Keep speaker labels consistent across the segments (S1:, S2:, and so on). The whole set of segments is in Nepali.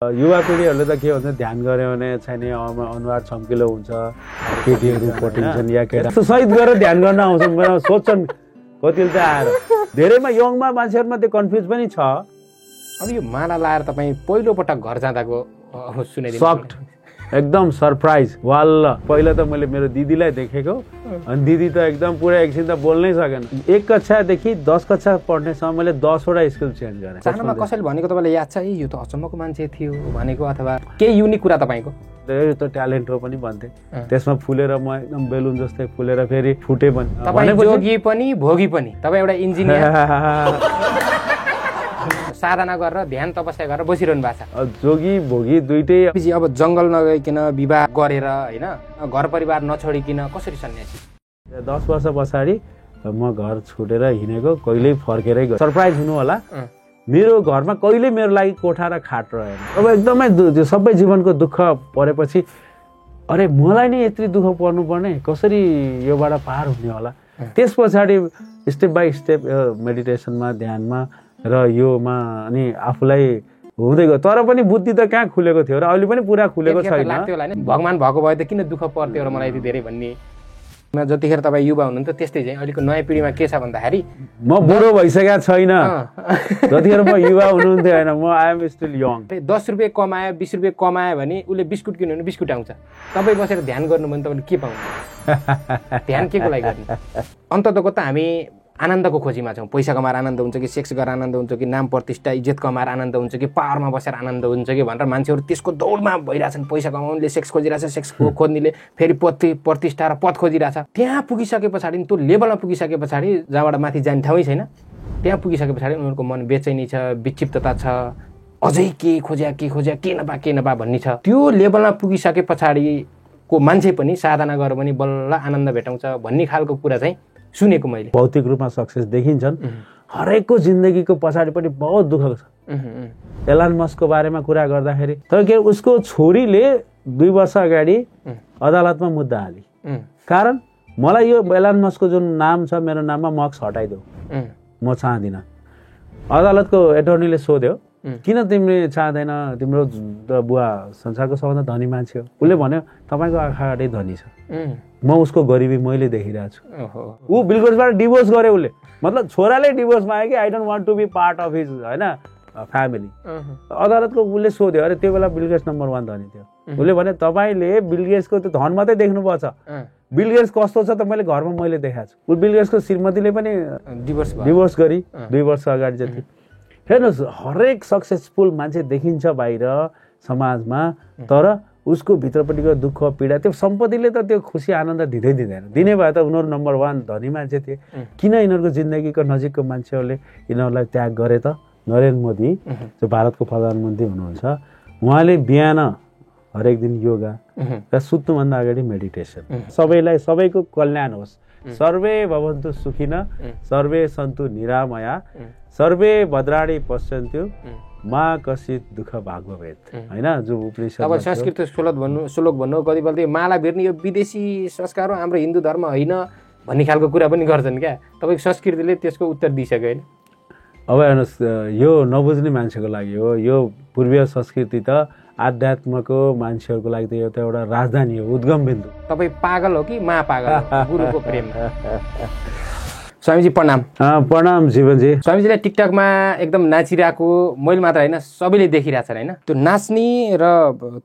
S1: युवा पिँढीहरूले त के भन्छ ध्यान गऱ्यो भने छैन अनुहार चम्किलो हुन्छ केटीहरू पटिन्छन् या केटा सहित गरेर ध्यान गर्न आउँछन् सोध्छन् कतिले त आएर धेरैमा यङमा मान्छेहरूमा त्यो कन्फ्युज पनि छ।
S2: अब यो माला लाएर तपाईँ पहिलोपटक घर जाँदाको सुनाइदिनु।
S1: सक्ट एकदम सरप्राइज वाल्ल। पहिला त मैले मेरो दिदीलाई देखेको अनि दिदी त एकदम पुरा एकछिन त बोल्नै सकेन। 1 कक्षादेखि 10 कक्षा पढ्नेसम्म मैले 10वटा स्कुल चेन्ज गरेँ।
S2: सानोमा कसैले भनेको तपाईँलाई याद छ यो त अचम्मको मान्छे थियो भनेको अथवा केही युनिक कुरा तपाईँको?
S1: यो त ट्यालेन्ट हो पनि भन्थे। त्यसमा फुलेर म एकदम बेलुन जस्तै फुलेर फेरि फुटे पनि।
S2: तपाईँ जोगी पनि भोगी पनि, तपाईँ एउटा इन्जिनियर साधना गरेर ध्यान तपस्या गरेर बसिरहनु भएको छ।
S1: जोगी भोगी दुइटै।
S2: अब जङ्गल नगइकन विवाह गरेर होइन घर परिवार नछोडिकन कसरी सन्यासी?
S1: 10 वर्ष पछाडि म घर छुटेर हिँडेको कहिल्यै फर्केरै गएँ। सरप्राइज हुनु होला मेरो घरमा कहिले मेरो लागि कोठा र खाट रहेन। अब एकदमै सबै जीवनको दुःख परेपछि अरे मलाई नै यत्रो दुःख पर्नुपर्ने कसरी योबाट पार हुने होला। त्यस पछाडि स्टेप बाई स्टेप मेडिटेसनमा ध्यानमा र योमा अनि आफूलाई हुँदै गयो। तर पनि बुद्धि त कहाँ खुलेको थियो र अहिले पनि पुरा खुलेको छैन।
S2: भगवान भएको भए त किन दुःख पर्थ्यो र मलाई यति धेरै भन्ने। जतिखेर तपाईँ युवा हुनुहुन्थ्यो त्यस्तै चाहिँ अहिलेको नयाँ पिँढीमा के छ भन्दाखेरि
S1: म बुढो भइसकेको छैन। जतिखेर म युवा हुनुहुन्थ्यो होइन म आई एम स्टिल यङ।
S2: 10 रुपियाँ कमायो 20 रुपियाँ कमायो भने उसले बिस्कुट किन्यो भने बिस्कुट आउँछ। तपाईँ बसेर ध्यान गर्नु भने तपाईँले के पाउनु? ध्यान के को लागि गर्नु? अन्ततको त हामी आनन्दको खोजीमा छौँ। पैसा कमाएर आनन्द हुन्छ कि सेक्स गरेर आनन्द हुन्छ कि नाम प्रतिष्ठा इज्जत कमाएर आनन्द हुन्छ कि पावरमा बसेर आनन्द हुन्छ कि भनेर मान्छेहरू त्यसको दौडमा भइरहेछन्। पैसा कमाउनेले सेक्स खोजिरहेछ, सेक्स खोज्नेले फेरि प्रतिष्ठा र पद खोजिरहेछ। त्यहाँ पुगिसके पछाडि त्यो लेभलमा पुगिसके पछाडि जहाँबाट माथि जाने ठाउँै छैन त्यहाँ पुगिसके पछाडि उनीहरूको मन बेचैनी छ, विक्षिप्तता छ, अझै के खोज्या के नपा भन्ने छ। त्यो लेभलमा पुगिसके पछाडिको मान्छे पनि साधना गरेर पनि बल्ल आनन्द भेटाउँछ भन्ने खालको कुरा चाहिँ सुनेको मैले।
S1: भौतिक रूपमा सक्सेस देखिन्छन्, हरेकको जिन्दगीको पछाडि पनि बहुत दुःख छ। एलन मस्कको बारेमा कुरा गर्दाखेरि तर के उसको छोरीले 2 वर्ष अगाडि अदालतमा मुद्दा हाली। कारण मलाई यो एलन मस्कको जुन नाम छ मेरो नाममा मक्स हटाइदेऊ, म चाहदिन। अदालतको एटर्नीले सोध्यो किन तिमीले चाहदैन, तिम्रो बुवा संसारको सबभन्दा धनी मान्छे हो। उसले भन्यो तपाईँको आँखा अगाडि धनी छ, म उसको गरिबी मैले देखिरहेको छु। ऊ बिल गेट्सबाट डिभोर्स गरे उसले, मतलब छोराले डिभोर्स माग्यो कि I don't want to be part of his होइन फ्यामिली। अदालतको उसले सोध्यो अरे त्यो बेला बिल गेट्स नम्बर 1 धनी थियो। उसले भने तपाईँले बिल गेट्सको त धन मात्रै देख्नुपर्छ, बिल गेट्स कस्तो छ त मैले घरमा मैले देखाएको छु। बिल गेट्सको श्रीमतीले पनि डिभोर्स गरी 2 वर्ष अगाडि जति। हेर्नुहोस् हरेक सक्सेसफुल मान्छे देखिन्छ बाहिर समाजमा, तर उसको भित्रपट्टिको दुःख पीडा त्यो सम्पत्तिले त त्यो खुसी आनन्द दिँदैन। दिने भए त उनीहरू नम्बर 1 धनी मान्छे थिए। किन यिनीहरूको जिन्दगीको नजिकको मान्छेहरूले यिनीहरूलाई त्याग गरे त? नरेन्द्र मोदी जो भारतको प्रधानमन्त्री हुनुहुन्छ उहाँले बिहान हरेक दिन योगा र सुत्नुभन्दा अगाडि मेडिटेसन। सबैलाई सबैको कल्याण होस्, सर्वे भवन्तु सुखिन सर्वे सन्तु निरामया सर्वे भद्राणि पश्यन्तु मा कसित दुःख भागवत हैन जो उपनिषद।
S2: अब संस्कृत श्लोक भन्नु कति बल्दै माला भिर्ने यो विदेशी संस्कार हो, हाम्रो हिन्दू धर्म होइन भन्ने खालको कुरा पनि गर्छन् क्या। तपाईँको संस्कृतिले त्यसको उत्तर दिइसक्यो होइन?
S1: अब हेर्नुहोस् यो नबुझ्ने मान्छेको लागि हो। यो पूर्वीय संस्कृति त आध्यात्मको मान्छेहरूको लागि त एउटा राजधानी हो, उद्गम बिन्दु।
S2: तपाईँ पागल हो कि महापागल? गुरुको प्रेम। स्वामीजी प्रणाम।
S1: प्रणाम जीवनजी।
S2: स्वामीजीलाई टिकटकमा एकदम नाचिरहेको मैले मात्र होइन सबैले देखिरहेको छ होइन? त्यो नाच्ने र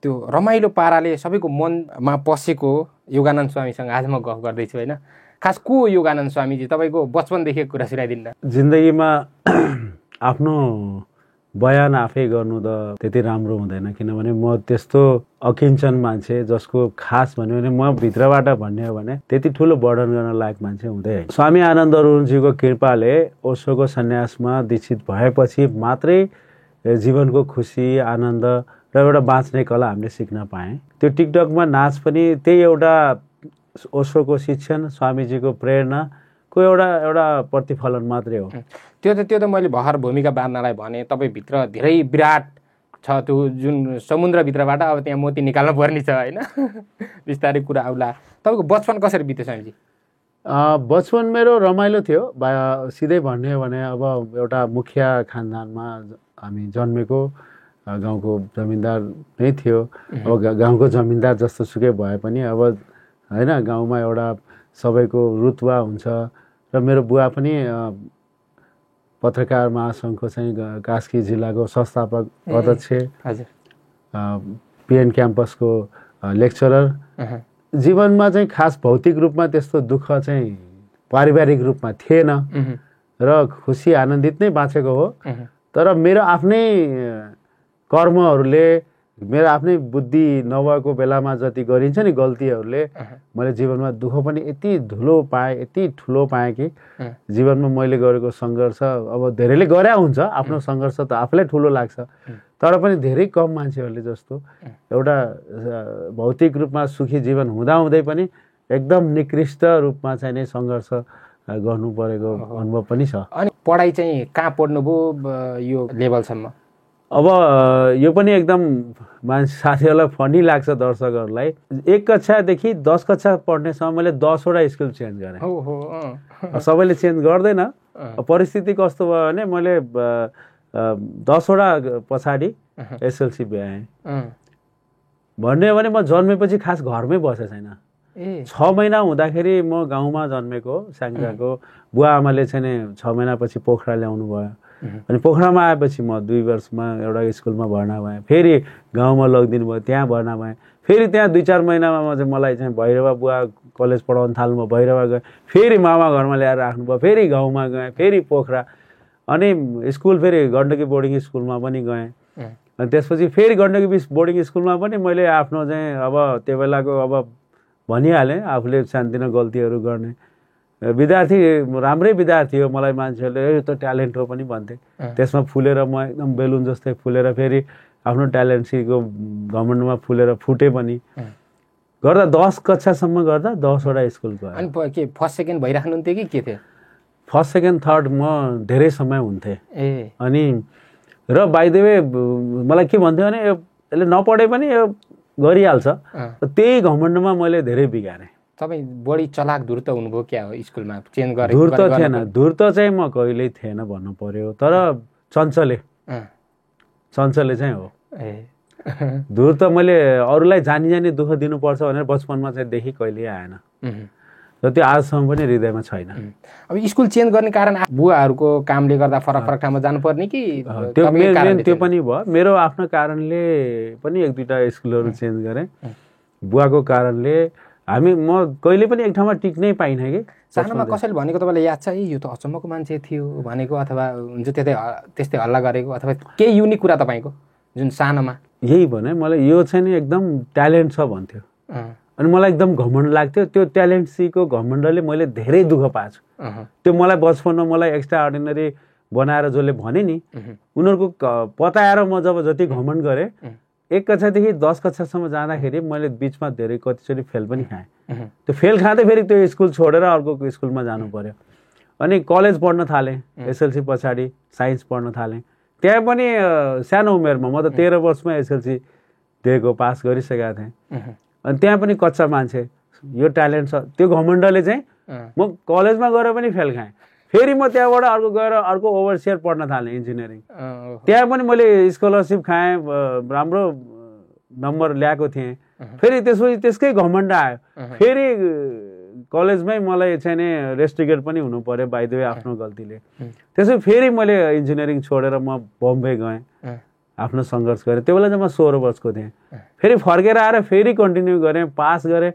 S2: त्यो रमाइलो पाराले सबैको मनमा पसेको योगानन्द स्वामीसँग आज म गफ गर्दैछु होइन? खास को योगानन्द स्वामीजी? तपाईँको बचपनदेखिको कुरा सुनाइदिनु।
S1: जिन्दगीमा आफ्नो बयान आफै गर्नु त त्यति राम्रो हुँदैन, किनभने म त्यस्तो अकिञ्चन मान्छे जसको खास भन्यो भने म भित्रबाट भन्ने हो भने त्यति ठुलो वर्णन गर्न लायक मान्छे हुँदै। स्वामी आनन्द अरुणजीको कृपाले ओशोको सन्यासमा दीक्षित भएपछि मात्रै जीवनको खुसी आनन्द र एउटा बाँच्ने कला हामीले सिक्न पाएँ। त्यो टिकटकमा नाच पनि त्यही एउटा ओशोको शिक्षण स्वामीजीको प्रेरणाको एउटा प्रतिफलन मात्रै हो।
S2: त्यो त मैले भर्खर भूमिका बाँध्नलाई भने तपाईँभित्र धेरै विराट छ, त्यो जुन समुद्रभित्रबाट अब त्यहाँ मोती निकाल्नु पर्ने छ होइन? बिस्तारै कुरा आउला। तपाईँको बचपन कसरी बित्यो स्वामीजी?
S1: बचपन मेरो रमाइलो थियो। सिधै भन्ने हो भने अब एउटा मुखिया खानदानमा हामी जन्मेको गाउँको जमिनदार नै थियो। अब गाउँको जमिनदार जस्तो सुकै भए पनि अब होइन गाउँमा एउटा सबैको रुतबा हुन्छ र मेरो बुवा पनि पत्रकार महासङ्घको चाहिँ कास्की जिल्लाको संस्थापक अध्यक्ष, पिएन क्याम्पसको लेक्चरर। जीवनमा चाहिँ खास भौतिक रूपमा त्यस्तो दुःख चाहिँ पारिवारिक रूपमा थिएन र खुसी आनन्दित नै बाँचेको हो। तर मेरो आफ्नै कर्महरूले, मेरो आफ्नै बुद्धि नभएको बेलामा जति गरिन्छ नि गल्तीहरूले, मैले जीवनमा दुःख पनि यति ठुलो पाएँ कि जीवनमा मैले गरेको सङ्घर्ष, अब धेरैले गरे हुन्छ, आफ्नो सङ्घर्ष त आफूलाई ठुलो लाग्छ, तर पनि धेरै कम मान्छेहरूले जस्तो एउटा भौतिक रूपमा सुखी जीवन हुँदाहुँदै पनि एकदम निकृष्ट रूपमा चाहिँ नै सङ्घर्ष गर्नु परेको अनुभव पनि छ।
S2: अनि पढाइ चाहिँ कहाँ पढ्नुभयो यो लेभलसम्म?
S1: अब यो पनि एकदम मान्छे साथीहरूलाई फनी लाग्छ, दर्शकहरूलाई। 1 कक्षादेखि 10 कक्षा पढ्नेसम्म मैले 10वटा स्कुल चेन्ज गरेँ। सबैले चेन्ज गर्दैन। परिस्थिति कस्तो भयो भने मैले 10वटा पछाडि एसएलसी भ्याएँ। भन्ने हो भने म जन्मेपछि खास घरमै बसेको छैन। 6 महिना हुँदाखेरि म गाउँमा जन्मेको स्याङ्जाको। बुवा आमाले चाहिँ 6 महिनापछि पोखरा ल्याउनु भयो। अनि पोखरामा आएपछि म 2 वर्षमा एउटा स्कुलमा भर्ना भएँ। फेरि गाउँमा लगिदिनु भयो, त्यहाँ भर्ना भएँ। फेरि त्यहाँ 2-4 महिनामा चाहिँ मलाई चाहिँ भैरवा बुवा कलेज पढाउनु थाल्नु भयो, भैरवा गएँ। फेरि मामा घरमा ल्याएर राख्नुभयो, फेरि गाउँमा गएँ, फेरि पोखरा। अनि स्कुल फेरि गण्डकी बोर्डिङ स्कुलमा पनि गएँ। अनि त्यसपछि फेरि गण्डकी बोर्डिङ स्कुलमा पनि मैले आफ्नो चाहिँ अब त्यो बेलाको अब भनिहालेँ, आफूले सानोतिनो गल्तीहरू गर्ने विद्यार्थी, राम्रै विद्यार्थी हो। मलाई मान्छेहरूले यो त ट्यालेन्ट हो पनि भन्थे। त्यसमा फुलेर म एकदम बेलुन जस्तै फुलेर फेरि आफ्नो ट्यालेन्टको घमण्डमा फुटे पनि। गर्दा 10 कक्षासम्म गर्दा 10वटा स्कुल गयो।
S2: अनि के फर्स्ट सेकेन्ड भइराख्नुहुन्थ्यो कि के थियो?
S1: फर्स्ट सेकेन्ड थर्ड म धेरै समय हुन्थेँ। अनि र बाइ द वे मलाई के भन्थ्यो भने यसले नपढे पनि यो गरिहाल्छ, त्यही घमण्डमा मैले धेरै बिगारेँ।
S2: तपाईँ बढी चलाक धूर्त हुनुभयो क्या हो स्कुलमा चेन्ज गरे?
S1: धूर्त थिएन, धूर्त चाहिँ म कहिल्यै थिएन भन्नु पर्यो, तर चञ्चले चाहिँ हो। धूर्त मैले अरूलाई जानी दुःख दिनुपर्छ भनेर बचपनमा चाहिँ देखि कहिल्यै आएन र त्यो आजसम्म पनि हृदयमा छैन।
S2: अब स्कुल चेन्ज गर्ने कारण बुवाहरूको कामले गर्दा फरक ठाउँमा जानुपर्ने कि?
S1: त्यो पनि भयो। मेरो आफ्नो कारणले पनि 1-2टा स्कुलहरू चेन्ज गरेँ। बुवाको कारणले म कहिले पनि एक ठाउँमा टिक्नै पाइनँ कि।
S2: सानोमा कसैले भनेको तपाईँलाई याद छ यो त अचम्मको मान्छे थियो भनेको, अथवा हुन्छ त्यस्तै हल्ला गरेको, अथवा केही युनिक कुरा तपाईँको जुन सानोमा?
S1: यही भने मलाई यो चाहिँ नि एकदम ट्यालेन्ट छ भन्थ्यो। अनि मलाई एकदम घमण्ड लाग्थ्यो। त्यो ट्यालेन्टसीको घमण्डले मैले धेरै दुःख पाएको छु। त्यो मलाई बचपनमा मलाई एक्स्ट्रा अर्डिनरी बनाएर जसले भने नि, उनीहरूको पताएर म जति घमण्ड गरेँ, 1 कक्षादेखि 10 कक्षासम्म जाँदाखेरि मैले बिचमा धेरै कतिचोटि फेल पनि खाएँ। त्यो फेल खाँदै फेरि त्यो स्कुल छोडेर अर्को स्कुलमा जानु पर्यो। अनि कलेज पढ्न थालेँ, एसएलसी पछाडि साइन्स पढ्न थालेँ। त्यहाँ पनि सानो उमेरमा, म त 13 वर्षमा एसएलसी दिएको, पास गरिसकेका थिएँ। अनि त्यहाँ पनि कच्चा मान्छे, यो ट्यालेन्ट छ, त्यो घमण्डले चाहिँ म कलेजमा गएर पनि फेल खाएँ। फेरि म त्यहाँबाट अर्को गएर अर्को ओभरसियर पढ्न थालेँ इन्जिनियरिङ। त्यहाँ पनि मैले स्कलरसिप खाएँ, राम्रो नम्बर ल्याएको थिएँ। फेरि त्यसपछि त्यसकै घमण्ड आयो। फेरि कलेजमै मलाई चाहिँ नि रेस्ट्रिकेट पनि हुनु पर्यो बाइ द वे आफ्नो गल्तीले। त्यसपछि फेरि मैले इन्जिनियरिङ छोडेर म बम्बे गएँ, आफ्नो सङ्घर्ष गरेँ। त्यो बेला चाहिँ म 16 वर्षको थिएँ। फेरि फर्केर आएर फेरि कन्टिन्यू गरेँ, पास गरेँ।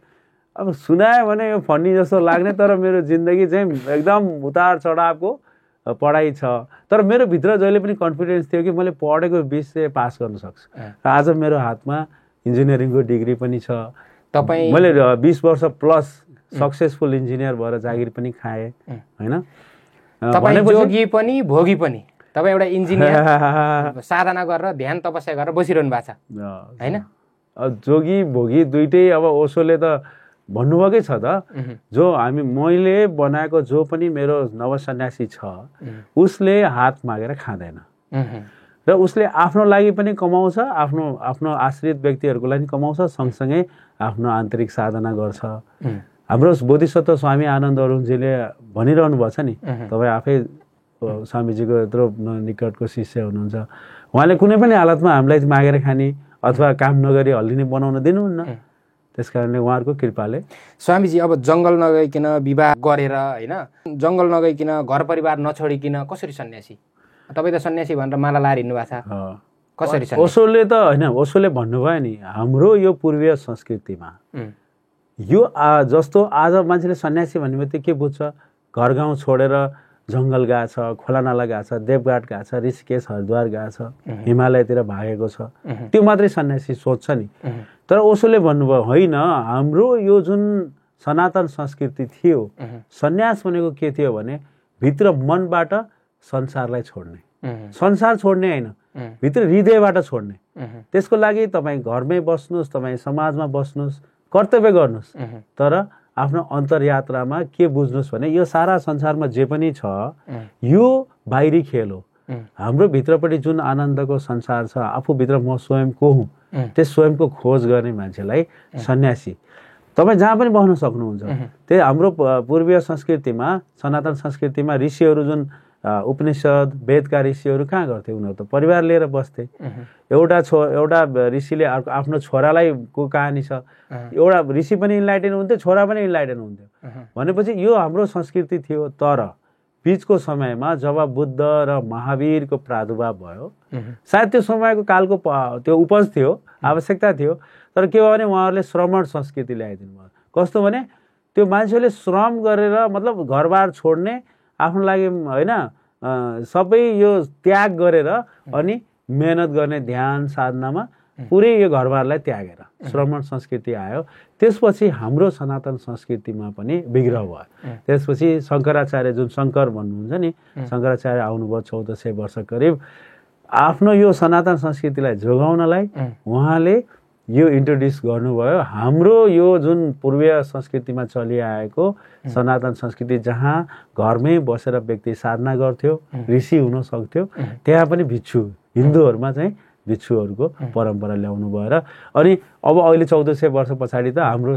S1: अब सुनायो भने यो फन्नी जस्तो लाग्ने, तर मेरो जिन्दगी चाहिँ एकदम उतार चढावको पढाइ छ। तर मेरो भित्र जहिले पनि कन्फिडेन्स थियो कि मैले पढेको विषय पास गर्न सक्छु। र आज मेरो हातमा इन्जिनियरिङको डिग्री पनि छ। मैले 20 वर्ष प्लस सक्सेसफुल इन्जिनियर भएर जागिर पनि खाएँ होइन।
S2: जोगी पनि भोगी पनि तपाईँ एउटा इन्जिनियर साधना गरेर ध्यान तपस्या गरेर बसिरहनु भएको छ होइन?
S1: जोगी भोगी दुइटै अब ओशोले त भन्नुभएकै छ त। जो मैले बनाएको जो पनि मेरो नवसन्यासी छ, उसले हात मागेर खाँदैन र उसले आफ्नो लागि पनि कमाउँछ, आफ्नो आश्रित व्यक्तिहरूको लागि कमाउँछ, सँगसँगै आफ्नो आन्तरिक साधना गर्छ। हाम्रो बोधिसत्व स्वामी आनन्द अरुणजीले भनिरहनु भएको छ नि, तपाईँ आफै स्वामीजीको यत्रो निकटको शिष्य हुनुहुन्छ। उहाँले कुनै पनि हालतमा हामीलाई मागेर खाने अथवा काम नगरी हल्लिने बनाउन दिनुहुन्न। त्यस कारणले उहाँहरूको कृपाले।
S2: स्वामीजी अब जङ्गल नगइकन विवाह गरेर होइन, जङ्गल नगइकन घर परिवार नछोडिकन कसरी सन्यासी? तपाईँ त सन्यासी भनेर माला लाएर हिँड्नु भएको छ, कसरी सन्यासी?
S1: ओशोले त होइन, ओशोले भन्नुभयो नि हाम्रो यो पूर्वीय संस्कृतिमा यो जस्तो आज मान्छेले सन्यासी भन्ने बित्तिकै के बुझ्छ? घर गाउँ छोडेर जङ्गल गएको छ, खोला नाला गएको छ, देवघाट गएको छ, ऋषिकेश हरिद्वार गएको छ, हिमालयतिर भागेको छ, त्यो मात्रै सन्यासी सोच्छ नि। तर ओशोले भन्नुभयो होइन, हाम्रो यो जुन सनातन संस्कृति थियो, सन्यास भनेको के थियो भने भित्र मनबाट संसारलाई छोड्ने, संसार छोड्ने होइन, भित्र हृदयबाट छोड्ने। त्यसको लागि तपाईँ घरमै बस्नुहोस्, तपाईँ समाजमा बस्नुहोस्, कर्तव्य गर्नुहोस्, तर आफ्नो अन्तर्यात्रामा के बुझ्नुहोस् भने यो सारा संसारमा जे पनि छ यो बाहिरी खेल हो। हाम्रो भित्रपट्टि जुन आनन्दको संसार छ, आफूभित्र म स्वयं को हुँ, त्यस स्वयंको खोज गर्ने मान्छेलाई सन्यासी। तपाईँ जहाँ पनि बस्न सक्नुहुन्छ। त्यही हाम्रो पूर्वीय संस्कृतिमा, सनातन संस्कृतिमा ऋषिहरू जुन उपनिषद वेदका ऋषिहरू कहाँ गर्थे? उनीहरू त परिवार लिएर बस्थे। एउटा ऋषिले आफ्नो छोरालाई को कहानी छ, एउटा ऋषि पनि इन्लाइटेन हुन्थ्यो, छोरा पनि इन्लाइटेन हुन्थ्यो। भनेपछि यो हाम्रो संस्कृति थियो। तर बीचको समयमा जब बुद्ध र महावीरको प्रादुर्भाव भयो, सायद त्यो समयको कालको त्यो उपज थियो, आवश्यकता थियो। तर के भयो भने उहाँहरूले श्रमण संस्कृति ल्याइदिनु भयो। कस्तो भने त्यो मान्छेले श्रम गरेर, मतलब घरबार छोड्ने, आफ्नो लागि होइन सबै यो त्याग गरेर अनि मेहनत गर्ने, ध्यान साधनामा पुरै यो घरबारलाई त्यागेर श्रमण संस्कृति आयो। त्यसपछि हाम्रो सनातन संस्कृतिमा पनि विग्रह भयो। त्यसपछि शङ्कराचार्य, जुन शङ्कर भन्नुहुन्छ नि, शङ्कराचार्य आउनुभयो 1400 वर्ष करिब। आफ्नो यो सनातन संस्कृतिलाई जोगाउनलाई उहाँले यो इन्ट्रोड्युस गर्नुभयो। हाम्रो यो जुन पूर्वीय संस्कृतिमा चलिआएको सनातन संस्कृति, जहाँ घरमै बसेर व्यक्ति साधना गर्थ्यो, ऋषि हुन सक्थ्यो, त्यहाँ पनि भिक्षु, हिन्दूहरूमा चाहिँ भिक्षुहरूको परम्परा ल्याउनु भएर अनि अब अहिले 1400 वर्ष पछाडि त हाम्रो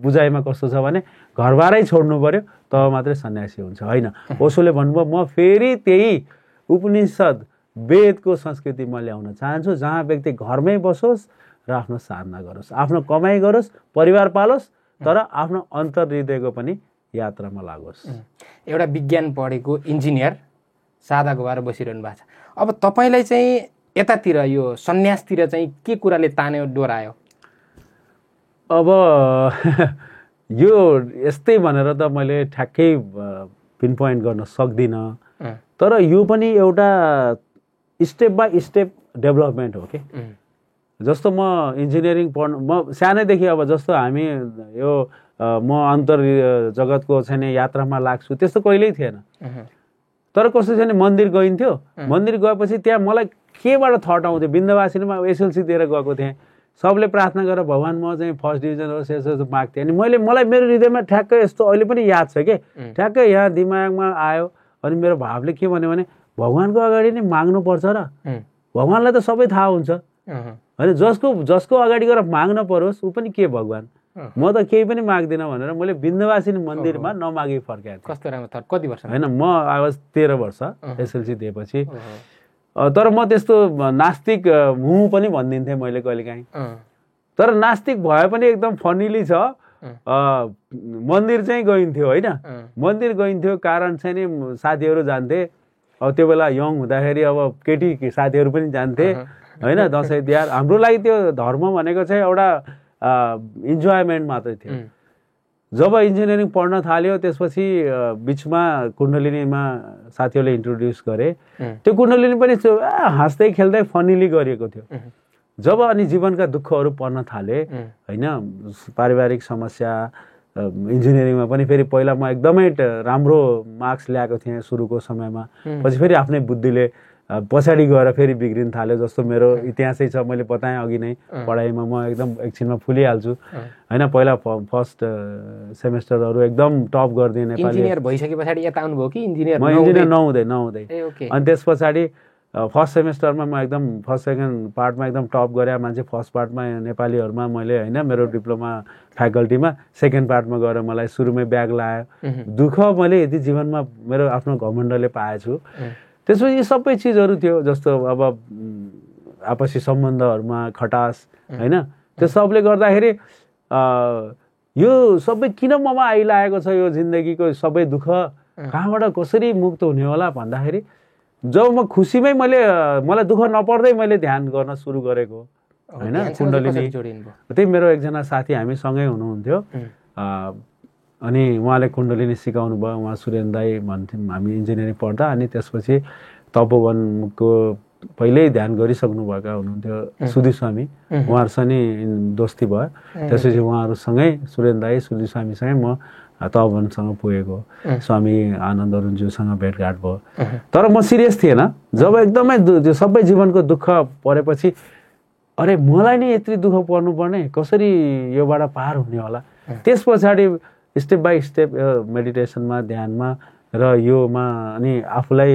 S1: बुझाइमा कस्तो छ भने घरबारै छोड्नु पर्यो तब मात्रै सन्यासी हुन्छ। होइन, ओशोले भन्नुभयो म फेरि त्यही उपनिषद वेदको संस्कृति म ल्याउन चाहन्छु, जहाँ व्यक्ति घरमै बसोस् र आफ्नो साधना गरोस्, आफ्नो कमाइ गरोस्, परिवार पालोस्, तर आफ्नो अन्तर्हृदयको पनि यात्रामा लागोस्।
S2: एउटा विज्ञान पढेको इन्जिनियर सादाको भएर बसिरहनु भएको छ। अब तपाईँलाई चाहिँ यतातिर यो सन्यासतिर चाहिँ के कुराले तान्यो, डोरायो?
S1: अब यो यस्तै भनेर त मैले ठ्याक्कै पिन पोइन्ट गर्न सक्दिनँ। तर यो पनि एउटा स्टेप बाई स्टेप डेभलपमेन्ट हो कि। जस्तो म इन्जिनियरिङ पढ्नु, म सानैदेखि अब जस्तो हामी यो म अन्तर जगतको चाहिँ यात्रामा लाग्छु त्यस्तो कहिल्यै थिएन। तर कस्तो छ भने मन्दिर गइन्थ्यो, मन्दिर गएपछि त्यहाँ मलाई केबाट थट आउँथ्यो? बिन्दवासिनीमा एसएलसी दिएर गएको थिएँ, सबले प्रार्थना गरेर भगवान् म चाहिँ फर्स्ट डिभिजन होस् यसो माग्थेँ। अनि मलाई मेरो हृदयमा ठ्याक्कै यस्तो अहिले पनि याद छ कि ठ्याक्कै यहाँ दिमागमा आयो। अनि मेरो भावले के भन्यो भने भगवान्को अगाडि नै माग्नुपर्छ र भगवान्लाई त सबै थाहा हुन्छ होइन, जसको अगाडि गएर माग्न परोस् ऊ पनि के भगवान्, म त केही पनि माग्दिनँ भनेर मैले बिन्दवासिनी मन्दिरमा नमागी फर्काएको थिएँ।
S2: कस्तो राम्रो थट। कति वर्ष?
S1: होइन, म आवाज 13 वर्ष एसएलसी दिएपछि। तर म त्यस्तो नास्तिक हुँ पनि भनिदिन्थेँ मैले कहिलेकाहीँ। तर नास्तिक भए पनि एकदम फनिली छ। मन्दिर चाहिँ गइन्थ्यो होइन, मन्दिर गइन्थ्यो कारण चाहिँ नि साथीहरू जान्थे। अब त्यो बेला यङ हुँदाखेरि अब केटी साथीहरू पनि जान्थे होइन, दसैँ तिहार। हाम्रो लागि त्यो धर्म भनेको चाहिँ एउटा इन्जोयमेन्ट मात्रै थियो। जब इन्जिनियरिङ पढ्न थाल्यो त्यसपछि बिचमा कुण्डलिनीमा साथीहरूले इन्ट्रोड्युस गरे। त्यो कुण्डलिनी पनि हाँस्दै खेल्दै फनिली गरिएको थियो। जब अनि जीवनका दुःखहरू पर्न थाले होइन, पारिवारिक समस्या, इन्जिनियरिङमा पनि फेरि पहिला म एकदमै राम्रो मार्क्स ल्याएको थिएँ सुरुको समयमा, पछि फेरि आफ्नै बुद्धिले पछाडि गएर फेरि बिग्रिन थाल्यो। जस्तो मेरो इतिहासै छ, मैले बताएँ अघि नै, पढाइमा म एकदम एकछिनमा फुलिहाल्छु होइन। पहिला फर्स्ट सेमेस्टरहरू एकदम टप गरिदिएँ नेपाली।
S2: इन्जिनियर भइसके पछाडि यता आउनुभयो कि इन्जिनियर?
S1: म इन्जिनियर नहुँदै अनि त्यस पछाडि फर्स्ट सेमेस्टरमा म एकदम फर्स्ट सेकेन्ड पार्टमा एकदम टप गरेँ मान्छे। फर्स्ट पार्टमा नेपालीहरूमा मैले होइन मेरो डिप्लोमा फ्याकल्टीमा, सेकेन्ड पार्टमा गएर मलाई सुरुमै ब्याग लाग्यो। दुःख मैले यति जीवनमा मेरो आफ्नो घमण्डले पाएछु। त्यसपछि यी सबै चिजहरू थियो, जस्तो अब आपसी सम्बन्धहरूमा खटास होइन, त्यो सबले गर्दाखेरि यो सबै किन ममा आइलागेको छ, यो जिन्दगीको सबै दुःख कहाँबाट कसरी मुक्त हुने होला भन्दाखेरि जब म खुसीमै मलाई दुःख नपर्दै मैले ध्यान गर्न सुरु गरेको होइन। कुण्डलिनी त्यही मेरो एकजना साथी हामी सँगै हुनुहुन्थ्यो, अनि उहाँले कुण्डलिनी सिकाउनु भयो। उहाँ सुरेन दाई भन्थ्यौँ, हामी इन्जिनियरिङ पढ्दा। अनि त्यसपछि तपोवनको पहिल्यै ध्यान गरिसक्नु भएका हुनुहुन्थ्यो सुधी स्वामी, उहाँहरूसँग नि दोस्ती भयो। त्यसपछि उहाँहरूसँगै सुरेन दाई सुधी स्वामीसँगै म तपोवनसँग पुगेको, स्वामी आनन्द अरुणज्यूसँग भेटघाट भयो। तर म सिरियस थिएन। जब एकदमै त्यो सबै जीवनको दुःख परेपछि अरे मलाई नै यत्रो दुःख पर्नुपर्ने, कसरी योबाट पार हुने होला। त्यस पछाडि स्टेप बाई स्टेप मेडिटेसनमा, ध्यानमा र योमा अनि आफूलाई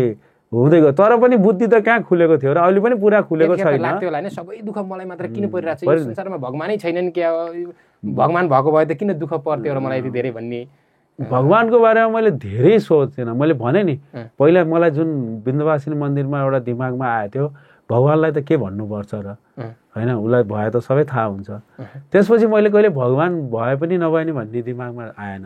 S1: हुँदै गयो। तर पनि बुद्धि त कहाँ खुलेको थियो र अहिले पनि पुरा खुलेको छैन।
S2: लाग्थ्यो होला हैन, सबै दुःख मलाई मात्र किन परिरहेछ, यो संसारमा भगवानै छैनन् क्या, भगवान भएको भए त किन दुःख पर्थ्यो र मलाई यति धेरै भन्ने।
S1: भगवानको बारेमा मैले धेरै सोचेन। मैले भने नि पहिला मलाई जुन विन्ध्यवासिनी मन्दिरमा एउटा दिमागमा आएको थियो, भगवानलाई त के भन्नुपर्छ र होइन, उसलाई भए त सबै थाहा हुन्छ। त्यसपछि मैले कहिले भगवान भए पनि नभए नि भन्ने दिमागमा आएन।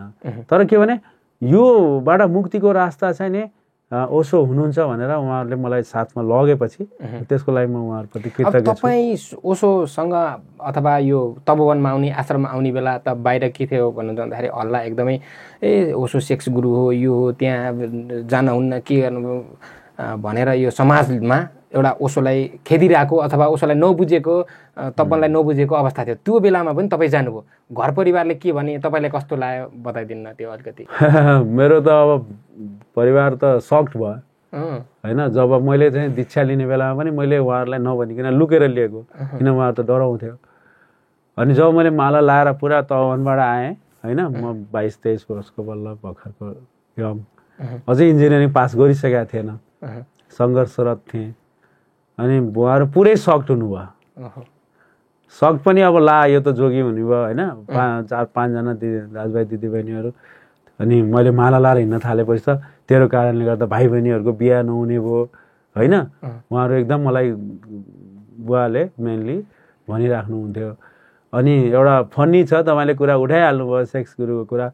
S1: तर के भने योबाट मुक्तिको रास्ता चाहिँ नि ओसो हुनुहुन्छ भनेर उहाँहरूले मलाई साथमा लगेपछि त्यसको लागि म उहाँहरूप्रति कृतज्ञ छु।
S2: तपाईँ ओसोसँग अथवा यो तपोवनमा आउने, आश्रममा आउने बेला त बाहिर के थियो भन्नु जाँदाखेरि हल्ला एकदमै ओसो सेक्स गुरु हो, यो हो, त्यहाँ जान हुन्न, के गर्नु भनेर यो समाजमा एउटा ओसोलाई खेदिरहेको अथवा ओसोलाई नबुझेको, तपाईँलाई नबुझेको अवस्था थियो। त्यो बेलामा पनि तपाईँ जानुभयो, घर परिवारले के भने, तपाईँलाई कस्तो लाग्यो बताइदिनु न त्यो अलिकति।
S1: मेरो त अब परिवार त सक्ड भयो होइन। जब मैले चाहिँ दीक्षा लिने बेलामा पनि मैले उहाँहरूलाई नभनिकन लुकेर लिएको, किन उहाँहरू त डराउँथ्यो। अनि जब मैले माला लाएर पुरा तपोवनबाट आएँ होइन, म 22-23 वर्षको बल्ल भर्खरको यङ, अझै इन्जिनियरिङ पास गरिसकेका थिएन, सङ्घर्षरत थिएँ। अनि उहाँहरू पुरै सक्ड हुनुभयो। सक पनि अब ला यो त जोगी हुने भयो होइन, 4-5जना दाजुभाइ दिदीबहिनीहरू। अनि मैले माला लाएर हिँड्न थालेपछि त तेरो कारणले गर्दा भाइ बहिनीहरूको बिहा नहुने भयो होइन। उहाँहरू एकदम मलाई बुवाले मेनली भनिराख्नुहुन्थ्यो। अनि एउटा फन्नी छ, तपाईँले कुरा उठाइहाल्नुभयो सेक्स गुरुको कुरा।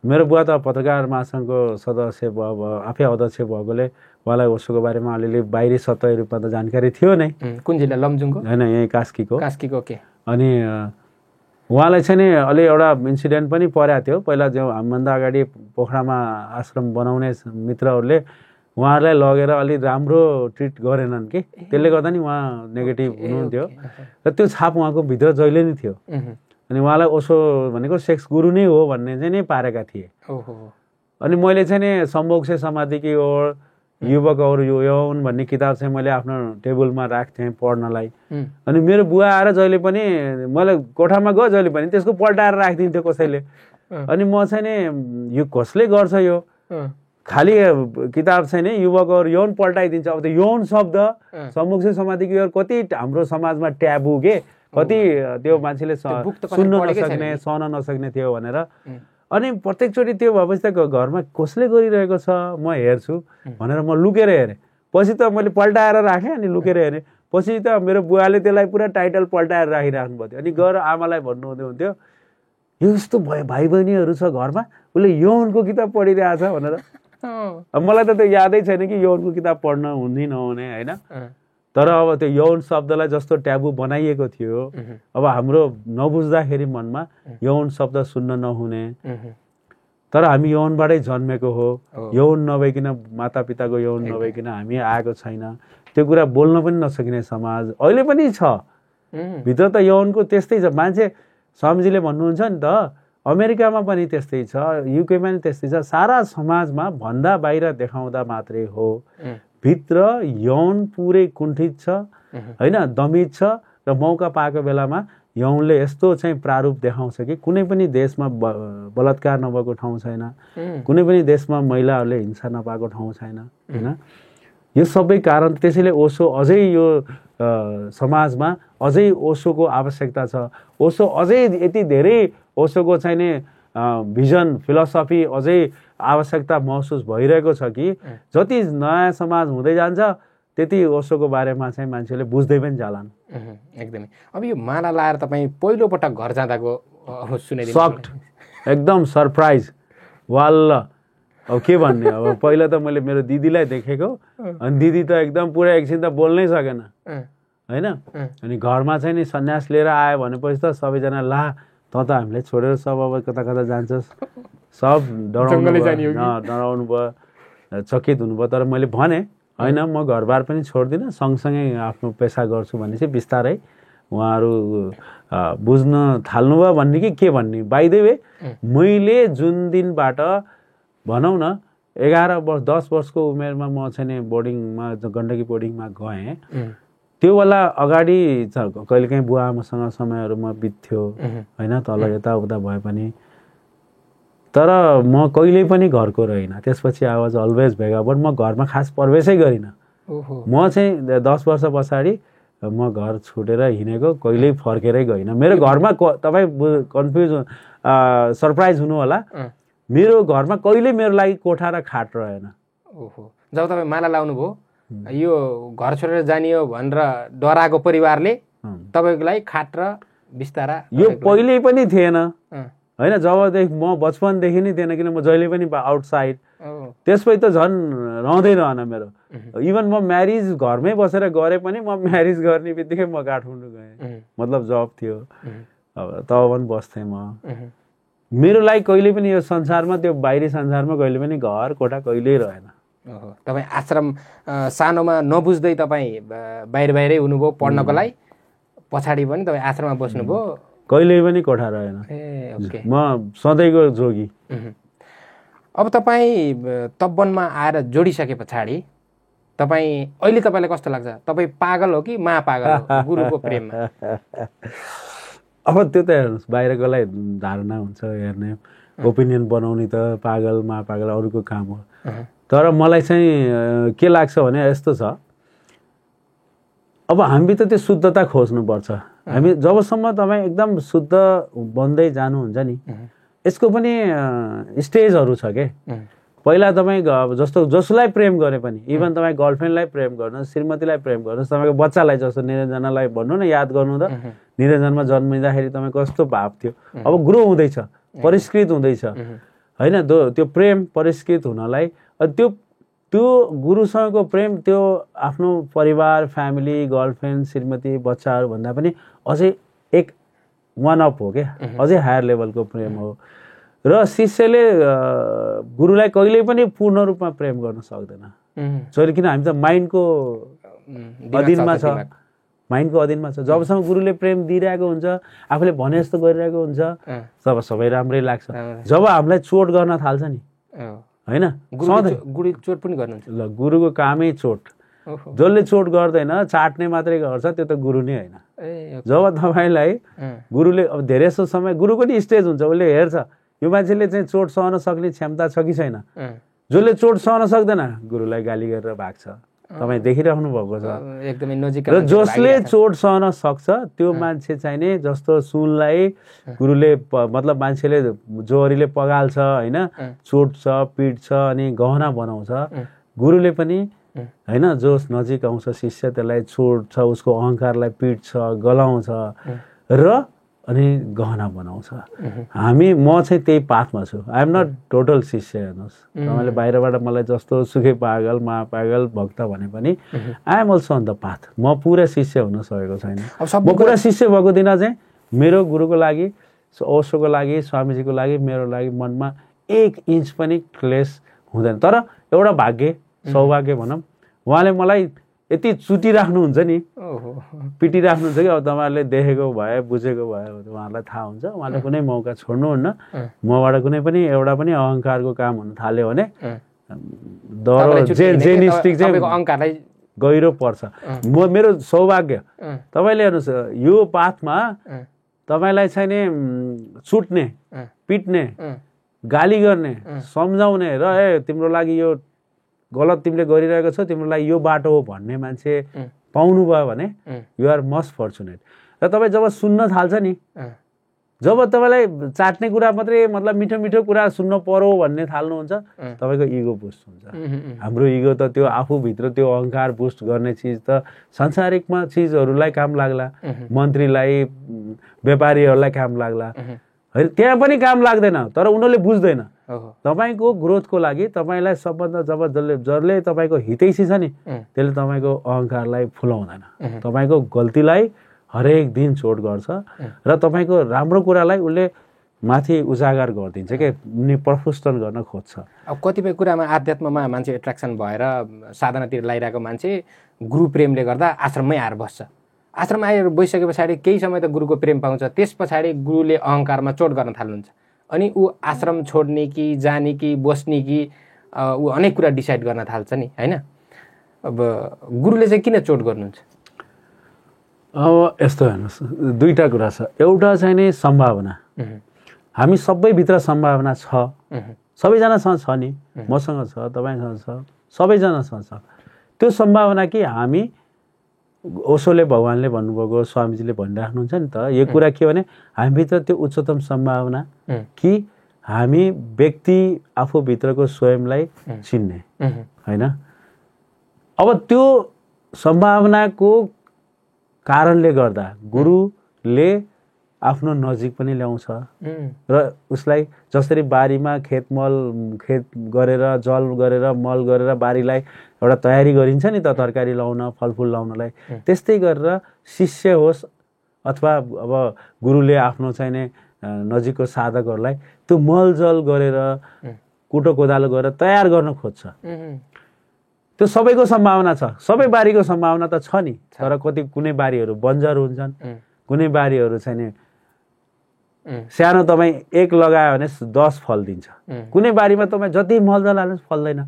S1: मेरो बुवा त पत्रकार महासङ्घको सदस्य भयो, आफै अध्यक्ष भएकोले उहाँलाई ओसोको बारेमा अलिअलि बाहिरी सतही रूपमा त जानकारी थियो नै।
S2: कुन जिल्ला, लमजुङको
S1: होइन, यहीँ कास्कीको।
S2: के
S1: अनि उहाँलाई चाहिँ नि अलि एउटा इन्सिडेन्ट पनि परेको थियो। पहिला जो हामीभन्दा अगाडि पोखरामा आश्रम बनाउने मित्रहरूले उहाँहरूलाई लगेर अलि राम्रो ट्रिट गरेनन् कि, त्यसले गर्दा नि उहाँ नेगेटिभ हुनुहुन्थ्यो र त्यो छाप उहाँको भित्र जहिले नै थियो। अनि उहाँलाई ओसो भनेको सेक्स गुरु नै हो भन्ने चाहिँ नै पारेका थिए। अनि मैले चाहिँ नि सम्भोग से समाधि की ओर, युवक और यौन भन्ने किताब चाहिँ मैले आफ्नो टेबलमा राख्थेँ पढ्नलाई। अनि मेरो बुवा आएर जहिले पनि मलाई कोठामा गयो जहिले पनि त्यसको पल्टाएर राखिदिन्थ्यो कसैले। अनि म चाहिँ नि यो कसले गर्छ, यो खालि किताब चाहिँ नि युवक और यौन पल्टाइदिन्छ। अब त्यो यौन शब्द सम्मुख से समाधि की ओर कति हाम्रो समाजमा ट्याबु के, कति त्यो मान्छेले सुन्न नसक्ने, सहन नसक्ने थियो भनेर। अनि प्रत्येकचोटि त्यो भएपछि त घरमा कसले गरिरहेको छ म हेर्छु भनेर म लुकेर हेरेँ। पछि त मैले पल्टाएर राखेँ अनि लुकेर हेरेँ। पछि त मेरो बुवाले त्यसलाई पुरा टाइटल पल्टाएर राखिराख्नु भएको थियो। अनि गएर आमालाई भन्नुहुँदै हुन्थ्यो, यो यस्तो भाइ बहिनीहरू छ घरमा, उसले यौनको किताब पढिरहेछ भनेर। मलाई त त्यो यादै छैन कि यौनको किताब पढ्न हुने नहुने होइन। तर अब त्यो यौन शब्दलाई जस्तो ट्याबु बनाइएको थियो, अब हाम्रो नबुझ्दाखेरि मनमा यौन शब्द सुन्न नहुने। तर हामी यौनबाटै जन्मेको हो, यौन नभइकन मातापिताको यौन नभइकन हामी आएको छैन। त्यो कुरा बोल्न पनि नसकिने समाज अहिले पनि छ। भित्र त यौनको त्यस्तै छ। मान्छे स्वामीजीले भन्नुहुन्छ नि त, अमेरिकामा पनि त्यस्तै छ, युकेमा पनि त्यस्तै छ। सारा समाजमा भन्दा बाहिर देखाउँदा मात्रै हो, भित्र यौन पुरै कुण्ठित छ होइन, दमित छ। र मौका पाएको बेलामा यौनले यस्तो चाहिँ प्रारूप देखाउँछ कि कुनै पनि देशमा बलात्कार नभएको ठाउँ छैन, कुनै पनि देशमा महिलाहरूले हिंसा नपाएको ठाउँ छैन होइन। यो सबै कारण, त्यसैले ओसो अझै यो समाजमा अझै ओसोको आवश्यकता छ। ओसो अझै यति धेरै ओसोको चाहिँ नि भिजन फिलोसफी अझै आवश्यकता महसुस भइरहेको छ कि जति नयाँ समाज हुँदै जान्छ त्यति ओशोको बारेमा चाहिँ मान्छेले बुझ्दै पनि जालान्।
S2: एकदमै। अब यो माला लाएर तपाईँ पहिलोपटक घर जाँदाको सुनाइदिनु।
S1: सक्ड, एकदम सरप्राइज, वाल्ल अब के भन्ने। अब पहिला त मैले मेरो दिदीलाई देखेको, अनि दिदी त एकदम पुरा एकछिन त बोल्नै सकेन होइन। अनि घरमा चाहिँ नि सन्यास लिएर आयो भनेपछि त सबैजना ला त हामीले छोडेर सब अब कता कता जान्छस्, सब डराउनु भयो, चकित हुनुभयो। तर मैले भने होइन म घरबार पनि छोड्दिनँ, सँगसँगै आफ्नो पेसा गर्छु भनेपछि बिस्तारै उहाँहरू बुझ्न थाल्नुभयो भन्ने कि के भन्ने। बाइ द वे मैले जुन दिनबाट भनौँ न 11 वर्ष 10 वर्षको उमेरमा म चाहिँ बोर्डिङमा गण्डकी बोर्डिङमा गएँ, त्यो बेला अगाडि कहिलेकाहीँ बुवा आमासँग समयहरूमा बित्थ्यो होइन, तल यताउता भए पनि। तर म कहिल्यै पनि घरको रहिनँ। त्यसपछि आई वाज अलवेज भेगाबोर्ड। म घरमा खास प्रवेशै गरिनँ। म चाहिँ 10 वर्ष पछाडि म घर छुटेर हिँडेको, कहिल्यै फर्केरै गइनँ। मेरो घरमा तपाईँ कन्फ्युज सरप्राइज हुनु होला, मेरो घरमा कहिल्यै मेरो लागि कोठा र खाट रहेन।
S2: जब तपाईँ माला लाउनु भयो, यो घर छोडेर जाने हो भनेर डराएको परिवारले तपाईँको लागि खाट र बिस्तारा
S1: यो पहिल्यै पनि थिएन होइन। जबदेखि म बचपनदेखि नै थिएन, किन म जहिले पनि आउटसाइड। त्यसपछि त झन् रहँदै रहेन मेरो। इभन म म्यारिज घरमै बसेर गरेँ पनि, म म्यारिज गर्ने बित्तिकै म काठमाडौँ गएँ, मतलब जब थियो अब तब पनि बस्थेँ म। मेरो लागि कहिले पनि यो संसारमा, त्यो बाहिरी संसारमा कहिले पनि घर कोठा कहिल्यै रहेन।
S2: तपाईँ आश्रम सानोमा नबुझ्दै तपाईँ बाहिरै हुनुभयो पढ्नको लागि, पछाडि पनि तपाईँ आश्रममा बस्नुभयो,
S1: कहिल्यै पनि कोठा रहेन। म सधैँको जोगी।
S2: अब तपाईँ तब्बनमा आएर जोडिसके पछाडि तपाईँ अहिले तपाईँलाई कस्तो लाग्छ? तपाईँ पागल हो कि महापागल हो गुरुको प्रेममा?
S1: अब त्यो त हेर्नुहोस्, बाहिरकोलाई धारणा हुन्छ हेर्ने, ओपिनियन बनाउने त पागल महापागल अरूको काम हो। तर मलाई चाहिँ के लाग्छ भने यस्तो छ, अब हामी त त्यो शुद्धता खोज्नुपर्छ। हामी जबसम्म तपाईँ एकदम शुद्ध बन्दै जानुहुन्छ नि, यसको पनि स्टेजहरू छ के। पहिला तपाईँ जस्तो जसलाई प्रेम गरे पनि, इभन तपाईँ गर्लफ्रेन्डलाई प्रेम गर्नुहोस्, श्रीमतीलाई प्रेम गर्नुहोस्, तपाईँको बच्चालाई जस्तो निरञ्जनालाई भन्नु न, याद गर्नु त निरञ्जनमा जन्मिँदाखेरि तपाईँ कस्तो भाव थियो। अब ग्रो हुँदैछ, परिष्कृत हुँदैछ होइन। त्यो प्रेम परिष्कृत हुनलाई त्यो गुरुसँगको प्रेम त्यो आफ्नो परिवार, फ्यामिली, गर्लफ्रेन्ड, श्रीमती, बच्चाहरू भन्दा पनि अझै एक वान अप हो क्या, अझै हायर लेभलको प्रेम हो। र शिष्यले गुरुलाई कहिल्यै पनि पूर्ण रूपमा प्रेम गर्न सक्दैन। जहिले किन हामी त माइन्डको अधीनमा छ, माइन्डको अधीनमा छ। जबसम्म गुरुले प्रेम दिइरहेको हुन्छ, आफूले भने जस्तो गरिरहेको हुन्छ, तब सबै राम्रै लाग्छ। जब हामीलाई चोट गर्न थाल्छ नि होइन,
S2: चोट पनि गर्नुहुन्छ।
S1: ल गुरुको कामै चोट। जसले चोट गर्दैन, चाट्ने मात्रै गर्छ, त्यो त गुरु नै होइन। जब तपाईँलाई गुरुले, अब धेरै जस्तो समय गुरुको नि स्टेज हुन्छ, उसले हेर्छ यो मान्छेले चाहिँ चोट सहन सक्ने क्षमता छ कि छैन। जसले चोट सहन सक्दैन गुरुलाई गाली गरेर भाग्छ, तपाईँ देखिराख्नु भएको छ
S2: एकदमै नजिक।
S1: र जसले चोट सहन सक्छ त्यो मान्छे चाहिँ नि, जस्तो सुनलाई गुरुले मतलब मान्छेले जोहरीले पगाल्छ होइन, चोट्छ पिट्छ अनि गहना बनाउँछ, गुरुले पनि होइन जोस नजिक आउँछ शिष्य त्यसलाई छोड्छ, उसको अहङ्कारलाई पिट्छ, गलाउँछ र अनि गहना बनाउँछ। म चाहिँ त्यही पाथमा छु। आई एम नट टोटल शिष्य। हेर्नुहोस्, तपाईँले बाहिरबाट मलाई जस्तो सुखे पागल महापागल भक्त भने पनि I am also on the path. म पुरा शिष्य हुन सकेको छैन। म पुरा शिष्य भएको दिन चाहिँ मेरो गुरुको लागि, ओशोको लागि, स्वामीजीको लागि, मेरो लागि मनमा 1 इन्च पनि क्लेश हुँदैन। तर एउटा भाग्य, सौभाग्य भनौँ, उहाँले मलाई यति चुटिराख्नुहुन्छ नि, पिटिराख्नुहुन्छ कि अब तपाईँहरूले देखेको भए बुझेको भए उहाँहरूलाई थाहा हुन्छ। उहाँले कुनै मौका छोड्नुहुन्न। मबाट कुनै पनि एउटा पनि अहङ्कारको काम हुन थाल्यो भने जेनिस्टिक चाहिँ
S2: अहङ्कारलाई
S1: गहिरो पर्छ। मेरो सौभाग्य, तपाईँले हेर्नुहोस् यो पाथमा तपाईँलाई चाहिँ नि छुट्ने, पिट्ने, गाली गर्ने, सम्झाउने र तिम्रो लागि यो गलत तिमीले गरिरहेको छौ, तिम्रो लागि यो बाटो हो भन्ने मान्छे पाउनुभयो भने यु आर मस्ट फर्चुनेट। र तपाईँ जब सुन्न थाल्छ नि, जब तपाईँलाई चाट्ने कुरा मात्रै मतलब मिठो मिठो कुरा सुन्न पर्यो भन्ने थाल्नुहुन्छ तपाईँको इगो बुस्ट हुन्छ। हाम्रो इगो त त्यो आफूभित्र त्यो अहङ्कार बुस्ट गर्ने चिज त सांसारिकमा चिजहरूलाई काम लाग्ला, मन्त्रीलाई व्यापारीहरूलाई काम लाग्ला होइन, त्यहाँ पनि काम लाग्दैन। तर उनीहरूले बुझ्दैन तपाईँको ग्रोथको लागि तपाईँलाई सबभन्दा जसले तपाईँको हितैषी छ नि त्यसले तपाईँको अहङ्कारलाई फुलाउँदैन, तपाईँको गल्तीलाई हरेक दिन चोट गर्छ र तपाईँको राम्रो कुरालाई उसले माथि उजागर गरिदिन्छ के प्रफुष्टन गर्न खोज्छ।
S2: अब कतिपय कुरामा आध्यात्ममा मान्छे एट्र्याक्सन भएर साधनातिर लागिरहेको मान्छे गुरु प्रेमले गर्दा आश्रममै आएर बस्छ। आश्रम आएर बसिसके पछाडि केही समय त गुरुको प्रेम पाउँछ, त्यस पछाडि गुरुले अहङ्कारमा चोट गर्न थाल्नुहुन्छ अनि ऊ आश्रम छोड्ने कि जाने कि बस्ने कि ऊ अनेक कुरा डिसाइड गर्न थाल्छ नि होइन। अब गुरुले चाहिँ किन चोट गर्नुहुन्छ?
S1: अब यस्तो हेर्नुहोस्, दुईवटा कुरा छ। एउटा चाहिँ नि सम्भावना, हामी सबैभित्र सम्भावना छ, सबैजनासँग छ नि, मसँग छ, तपाईँसँग छ, सबैजनासँग छ। त्यो सम्भावना कि हामी ओशोले भगवान्ले भन्नुभएको, स्वामीजीले भनिराख्नुहुन्छ नि त, यो कुरा के भने हामीभित्र त्यो उच्चतम सम्भावना कि हामी व्यक्ति आफूभित्रको स्वयंलाई चिन्ने होइन। अब त्यो सम्भावनाको कारणले गर्दा गुरुले आफ्नो नजिक पनि ल्याउँछ र उसलाई जसरी बारीमा खेत गरेर जल गरेर मल गरेर बारीलाई एउटा तयारी गरिन्छ नि त तरकारी लाउन फलफुल लाउनलाई, त्यस्तै गरेर शिष्य होस् अथवा अब गुरुले आफ्नो चाहिने नजिकको साधकहरूलाई त्यो मलजल गरेर कुटो कोदालो गरेर तयार गर्न खोज्छ। त्यो सबैको सम्भावना छ, सबै बारीको सम्भावना त छ नि, तर कुनै बारीहरू बन्जर हुन्छन्, कुनै बारीहरू चाहिँ सानो तपाईँ 1 लगायो भने 10 फल दिन्छ, कुनै बारीमा तपाईँ जति मलजल हाल्नुहोस् फल्दैन।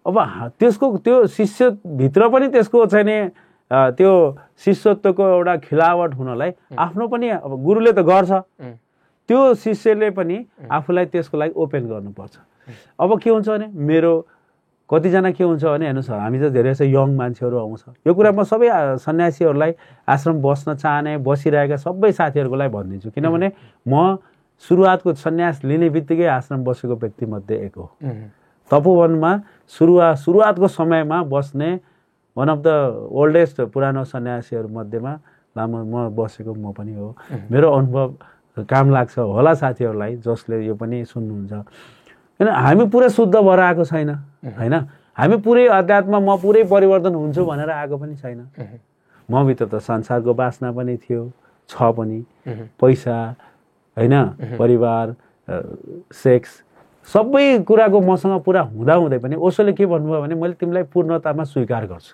S1: अब त्यसको त्यो शिष्यभित्र पनि त्यसको चाहिँ त्यो शिष्यत्वको एउटा खिलावट हुनलाई आफ्नो पनि अब गुरुले त गर्छ, त्यो शिष्यले पनि आफूलाई त्यसको लागि ओपन गर्नुपर्छ। अब के हुन्छ भने मेरो कतिजना के हुन्छ भने हेर्नुहोस्, हामी त धेरै जस्तो यङ मान्छेहरू आउँछ, यो कुरा म सबै सन्यासीहरूलाई आश्रम बस्न चाहने बसिरहेका सबै साथीहरूको लागि भनिदिन्छु, किनभने म सुरुवातको सन्यास लिने बित्तिकै आश्रम बसेको व्यक्तिमध्ये एक हो। तपोवनमा सुरुवातको समयमा बस्ने वान अफ द ओल्डेस्ट पुरानो सन्यासीहरू मध्येमा म बसेको म पनि हो। मेरो अनुभव काम लाग्छ होला साथीहरूलाई जसले यो पनि सुन्नुहुन्छ। होइन, हामी पुरै शुद्ध भएर आएको छैन होइन, हामी पुरै अध्यात्म म पुरै परिवर्तन हुन्छु भनेर आएको पनि छैन। म भित्र त संसारको वासना पनि थियो, छ पनि, पैसा होइन, परिवार, सेक्स, सबै कुराको मसँग पुरा हुँदै पनि ओशोले के भन्नुभयो भने मैले तिमीलाई पूर्णतामा स्वीकार गर्छु,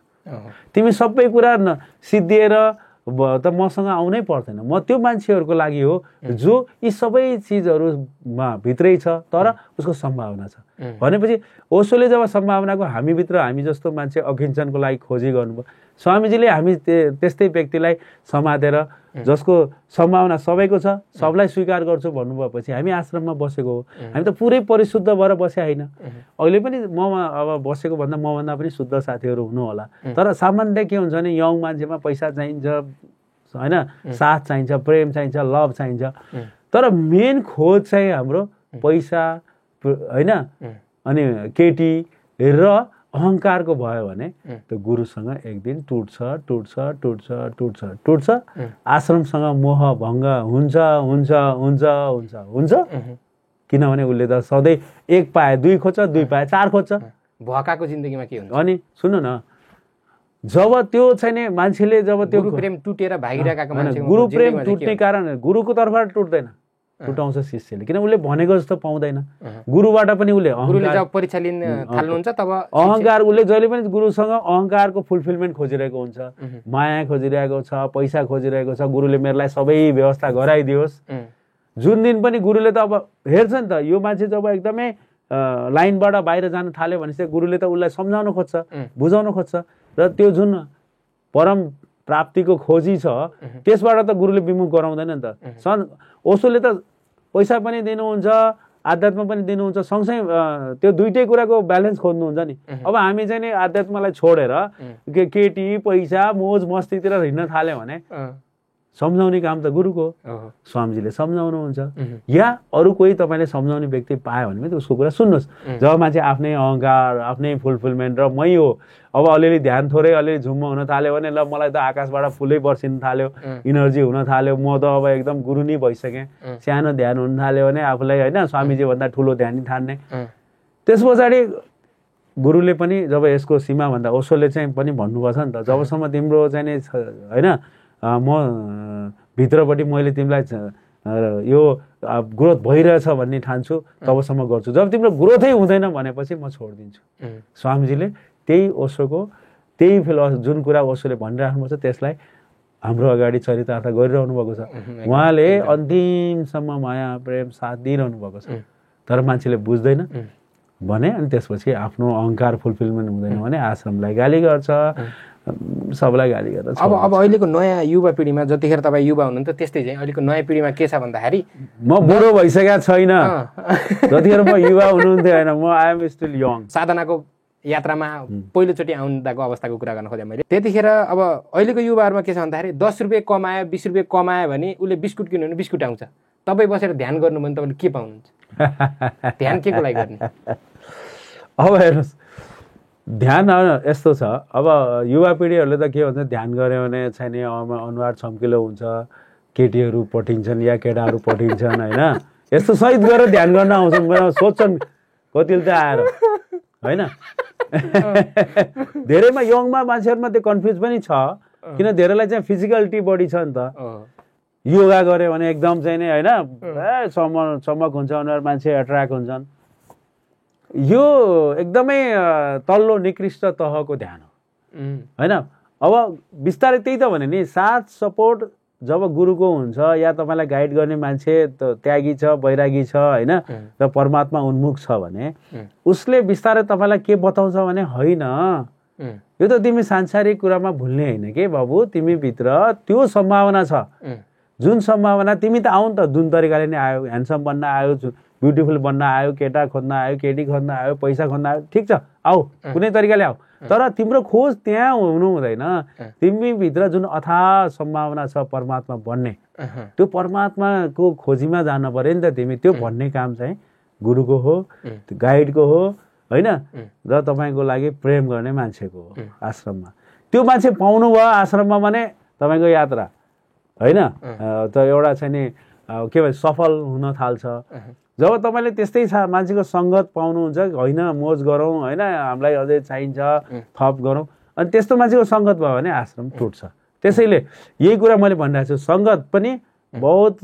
S1: तिमी सबै कुरा सिद्धिएर त मसँग आउनै पर्दैन, म त्यो मान्छेहरूको लागि हो जो यी सबै चिजहरूमा भित्रै छ तर उसको सम्भावना छ भनेपछि ओशोले जब सम्भावनाको हामी जस्तो मान्छे अघिञ्चनको लागि खोजी गर्नुभयो, स्वामीजीले हामी त्यस्तै व्यक्तिलाई समातेर जसको सम्भावना सबैको छ सबलाई स्वीकार गर्छु भन्नुभएपछि हामी आश्रममा बसेको हो। हामी त पुरै परिशुद्ध भएर बसे होइन, अहिले पनि ममा अब बसेको भन्दा मभन्दा पनि शुद्ध साथीहरू हुनु होला, तर सामान्य के हुन्छ भने यङ मान्छेमा पैसा चाहिन्छ होइन, साथ चाहिन्छ, प्रेम चाहिन्छ, लभ चाहिन्छ, तर मेन खोज चाहिँ हाम्रो पैसा होइन अनि केटी र अहङ्कारको भयो भने त्यो गुरुसँग एक दिन टुट्छ। आश्रमसँग मोह भङ्ग हुन्छ किनभने उसले त सधैँ 1 पाए 2 खोज्छ, 2 पाए 4 खोज्छ।
S2: भकाको जिन्दगीमा के हुन्छ
S1: अनि सुन्नु न, जब त्यो छैन मान्छेले जब त्यो
S2: गुरु प्रेम टुटेर भागिरहेको मान्छे
S1: गुरु प्रेम टुट्ने कारण गुरुको तर्फबाट टुट्दैन, टुटाउँछ शिष्यले, किन उसले भनेको जस्तो पाउँदैन। गुरुबाट पनि
S2: गुरुले जब परीक्षा लिन थाल्नुहुन्छ तब
S1: अहङ्कार, उसले जहिले पनि गुरुसँग अहङ्कारको फुलफिलमेन्ट खोजिरहेको हुन्छ, माया खोजिरहेको छ, पैसा खोजिरहेको छ, गुरुले मेरोलाई सबै व्यवस्था गराइदियोस्। जुन दिन पनि गुरुले त अब हेर्छ नि त, यो मान्छे जब एकदमै लाइनबाट बाहिर जान थाल्यो भनेपछि गुरुले त उसलाई सम्झाउन खोज्छ, बुझाउन खोज्छ र त्यो जुन परम प्राप्तिको खोजी छ त्यसबाट त गुरुले विमुख गराउँदैन नि त। ओशोले त पैसा पनि दिनुहुन्छ, आध्यात्म पनि दिनुहुन्छ, सँगसँगै त्यो दुइटै कुराको ब्यालेन्स खोज्नुहुन्छ नि। अब हामी चाहिँ नि आध्यात्मलाई छोडेर केटी पैसा मोज मस्तीतिर हिँड्न थाल्यो भने सम्झाउने काम त गुरुको हो। स्वामीजीले सम्झाउनुहुन्छ या अरू कोही तपाईँले सम्झाउने व्यक्ति पायो भने उसको कुरा सुन्नुहोस्। जब मान्छे आफ्नै अहङ्कार आफ्नै फुलफिलमेन्ट र मै हो, अब अलिअलि ध्यान थोरै अलिअलि झुम्म हुन थाल्यो भने ल मलाई त आकाशबाट फुलै बर्सिन थाल्यो, इनर्जी हुन थाल्यो, म त अब एकदम गुरु नै भइसकेँ, सानो ध्यान हुन थाल्यो भने आफूलाई होइन स्वामीजी भन्दा ठुलो ध्यान ठान्ने। त्यस पछाडि गुरुले पनि जब यसको सीमाभन्दा ओसोले चाहिँ पनि भन्नुपर्छ नि त, जबसम्म तिम्रो चाहिँ नि होइन म भित्रपट्टि मैले तिमीलाई यो ग्रोथ भइरहेछ भन्ने ठान्छु तबसम्म गर्छु, जब तिम्रो ग्रोथै हुँदैन भनेपछि म छोडिदिन्छु। स्वामीजीले त्यही ओसोको त्यही जुन कुरा ओसोले भनिराख्नुपर्छ त्यसलाई हाम्रो अगाडि चरितार्थ गरिरहनु भएको छ। उहाँले अन्तिमसम्म माया प्रेम साथ दिइरहनु भएको छ, तर मान्छेले बुझ्दैन भने अनि त्यसपछि आफ्नो अहङ्कार फुलफिलमेन्ट हुँदैन भने आश्रमलाई गाली गर्छ, सबलाई गाली गर्छ।
S2: अब अहिलेको नयाँ युवा पिँढीमा जतिखेर तपाईँ युवा हुनुहुन्छ त्यस्तै चाहिँ अहिलेको नयाँ पिँढीमा के छ भन्दाखेरि
S1: म बुढो भइसकेको छैन, जतिखेर म युवा हुनुहुन्थ्यो होइन, म आई एम स्टिल यङ।
S2: साधनाको यात्रामा पहिलोचोटि आउँदाको अवस्थाको कुरा गर्न खोजेँ मैले। त्यतिखेर अब अहिलेको युवाहरूमा के छ भन्दाखेरि 10 रुपियाँ कमायो 20 रुपियाँ कमायो भने उसले बिस्कुट किन्यो भने बिस्कुट आउँछ। तपाईँ बसेर ध्यान गर्नु भने तपाईँले के पाउनुहुन्छ? ध्यान के को लागि गर्ने?
S1: अब हेर्नुहोस्, ध्यान यस्तो छ, अब युवा पिँढीहरूले त के भन्छ, ध्यान गऱ्यो भने छैन अनुहार चम्किलो हुन्छ, केटीहरू पठिन्छन् या केटाहरू पठिन्छन् होइन, यस्तो सहित गरेर ध्यान गर्न आउँछन्, सोध्छन् कतिले त आएर होइन। धेरैमा यङमा मान्छेहरूमा त्यो कन्फ्युज पनि छ, किन धेरैलाई चाहिँ फिजिकलिटी बढी छ नि त। योगा गऱ्यो भने एकदम चाहिँ नि होइन चमक हुन्छ, अनुहार मान्छे एट्र्याक्ट हुन्छन्। यो एकदमै तल्लो निकृष्ट तहको ध्यान हो होइन। अब बिस्तारै त्यही त भने नि, साथ सपोर्ट जब गुरुको हुन्छ या तपाईँलाई गाइड गर्ने मान्छे त्यागी छ, वैरागी छ होइन, र परमात्मा उन्मुख छ भने उसले बिस्तारै तपाईँलाई के बताउँछ भने होइन यो त तिमी सांसारिक कुरामा भुल्ने होइन के बाबु, तिमी भित्र त्यो सम्भावना छ, जुन सम्भावना तिमी त आऊ नि त, जुन तरिकाले नै आयो, ह्यान्डसम बन्न आयो, ब्युटिफुल बन्न आयो, केटा खोज्न आयो, केटी खोज्न आयो, पैसा खोज्न आयो, ठिक छ आऊ, कुनै तरिकाले आऊ, तर तिम्रो खोज त्यहाँ हुनु हुँदैन। तिमी भित्र जुन अथाह सम्भावना छ परमात्मा बन्ने, त्यो परमात्माको खोजीमा जानु पर्यो नि त तिमी। त्यो भन्ने काम चाहिँ गुरुको हो, गाइडको हो होइन, र तपाईँको लागि प्रेम गर्ने मान्छेको हो आश्रममा। त्यो मान्छे पाउनु भयो आश्रममा भने तपाईँको यात्रा होइन त एउटा चाहिँ नि के भन्छ सफल हुन थाल्छ। जब तपाईँले त्यस्तै मान्छेको सङ्गत पाउनुहुन्छ, होइन मोज गरौँ होइन, हामीलाई अझै चाहिन्छ थप गरौँ, अनि त्यस्तो मान्छेको सङ्गत भयो भने आश्रम टुट्छ। त्यसैले यही कुरा मैले भनिरहेको छु, सङ्गत पनि बहुत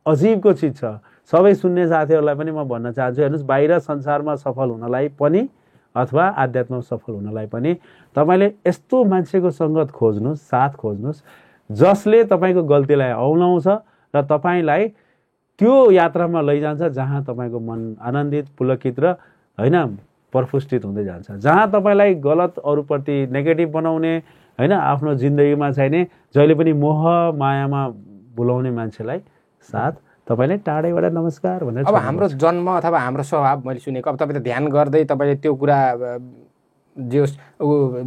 S1: अजीबको चिज छ। सबै सुन्ने साथीहरूलाई पनि म भन्न चाहन्छु, हेर्नुहोस् बाहिर संसारमा सफल हुनलाई पनि अथवा आध्यात्ममा सफल हुनलाई पनि तपाईँले यस्तो मान्छेको सङ्गत खोज्नुहोस्, साथ खोज्नुहोस् जसले तपाईँको गल्तीलाई औलाउँछ र तपाईँलाई त्यो यात्रामा लैजान्छ जहाँ तपाईँको मन आनन्दित पुलकित र होइन प्रफुष्टित हुँदै जान्छ। जहाँ तपाईँलाई गलत अरूप्रति नेगेटिभ बनाउने होइन, आफ्नो जिन्दगीमा चाहिने जहिले पनि मोह मायामा भुलाउने मान्छेलाई साथ तपाईँले टाढैबाट नमस्कार भनेर।
S2: अब हाम्रो जन्म अथवा हाम्रो स्वभाव मैले सुनेको, अब तपाईँ त ध्यान गर्दै तपाईँले त्यो कुरा जे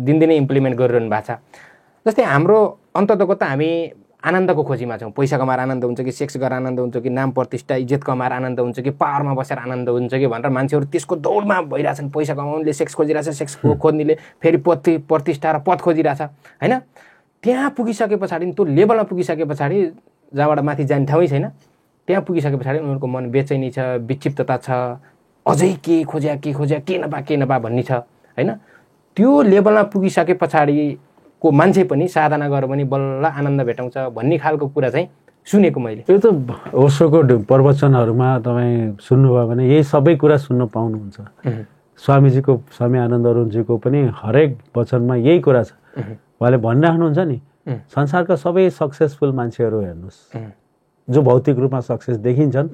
S2: दिनदिनै इम्प्लिमेन्ट गरिरहनु भएको छ। जस्तै हाम्रो अन्ततको त हामी आनन्दको खोजीमा छौँ। पैसा कमाएर आनन्द हुन्छ कि, सेक्स गरेर आनन्द हुन्छ कि, नाम प्रतिष्ठा इज्जत कमाएर आनन्द हुन्छ कि, पावरमा बसेर आनन्द हुन्छ कि भनेर मान्छेहरू त्यसको दौडमा भइरहेछन्। पैसा कमाउनेले सेक्स खोजिरहेछ, सेक्स खोज्नेले फेरि प्रतिष्ठा र पद खोजिरहेछ होइन। त्यहाँ पुगिसके पछाडि त्यो लेभलमा पुगिसके पछाडि जहाँबाट माथि जाने ठाउँै छैन, त्यहाँ पुगिसके पछाडि उनीहरूको मन बेचैनी छ, विक्षिप्तता छ, अझै के खोज्या के नपा भन्ने छ होइन। त्यो लेभलमा पुगिसके पछाडिको मान्छे पनि साधना गरेर पनि बल्ल आनन्द भेटाउँछ भन्ने खालको कुरा चाहिँ सुनेको मैले।
S1: यो त ओशोको प्रवचनहरूमा तपाईँ सुन्नुभयो भने यही सबै कुरा सुन्न पाउनुहुन्छ। स्वामीजीको, स्वामी आनन्द अरुणजीको पनि हरेक वचनमा यही कुरा छ। उहाँले भनिराख्नुहुन्छ नि, संसारका सबै सक्सेसफुल मान्छेहरू हेर्नुहोस् जो भौतिक रूपमा सक्सेस देखिन्छन्,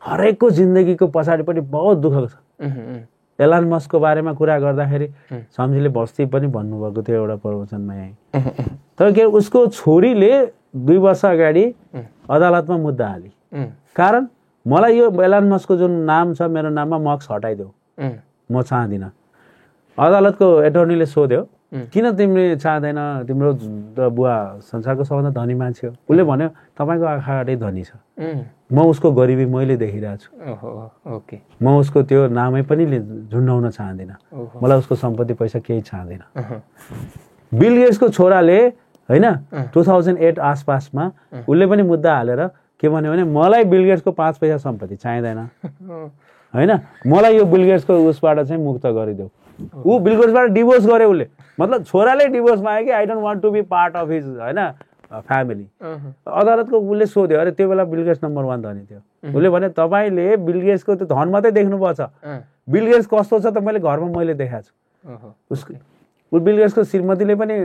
S1: हरेकको जिन्दगीको पछाडिपट्टि बहुत दुःख छ। एलन मस्कको बारेमा कुरा गर्दाखेरि स्वामीजीले बस्ती पनि भन्नुभएको थियो एउटा प्रवचनमा यहीँ। तर के उसको छोरीले 2 वर्ष अगाडि अदालतमा मुद्दा हाली, कारण मलाई यो एलन मस्कको जुन नाम छ मेरो नाममा मक्स हटाइदेऊ, म चाहदिनँ। अदालतको एटर्नीले सोध्यो किन तिमीले चाहँदैन, तिम्रो बुवा संसारको सबभन्दा धनी मान्छे हो। उसले भन्यो तपाईँको आँखा अगाडि धनी छ, म उसको गरिबी मैले देखिरहेको छु, म उसको त्यो नामै पनि झुन्डाउन चाहँदिनँ, मलाई उसको सम्पत्ति पैसा केही चाहँदैन। बिल गेट्सको छोराले होइन 2008 आसपासमा उसले पनि मुद्दा हालेर के भन्यो भने मलाई बिल गेट्सको 5 पैसा सम्पत्ति चाहिँदैन होइन, मलाई यो बिल गेट्सको उसबाट चाहिँ मुक्त गरिदेऊ। ऊ बिल गेट्सबाट डिभोर्स गर्यो उसले, मतलब छोराले डिभोर्स माग्यो कि I don't want to be part of his होइन फ्यामिली। अदालतको उसले सोध्यो, अरे त्यो बेला बिल गेट्स नम्बर 1 धनी थियो। उसले भने तपाईँले बिल गेट्सको त्यो धन मात्रै देख्नुपर्छ, बिल गेट्स कस्तो छ त मैले घरमा मैले देखाएको छु। उसको बिल गेट्सको श्रीमतीले पनि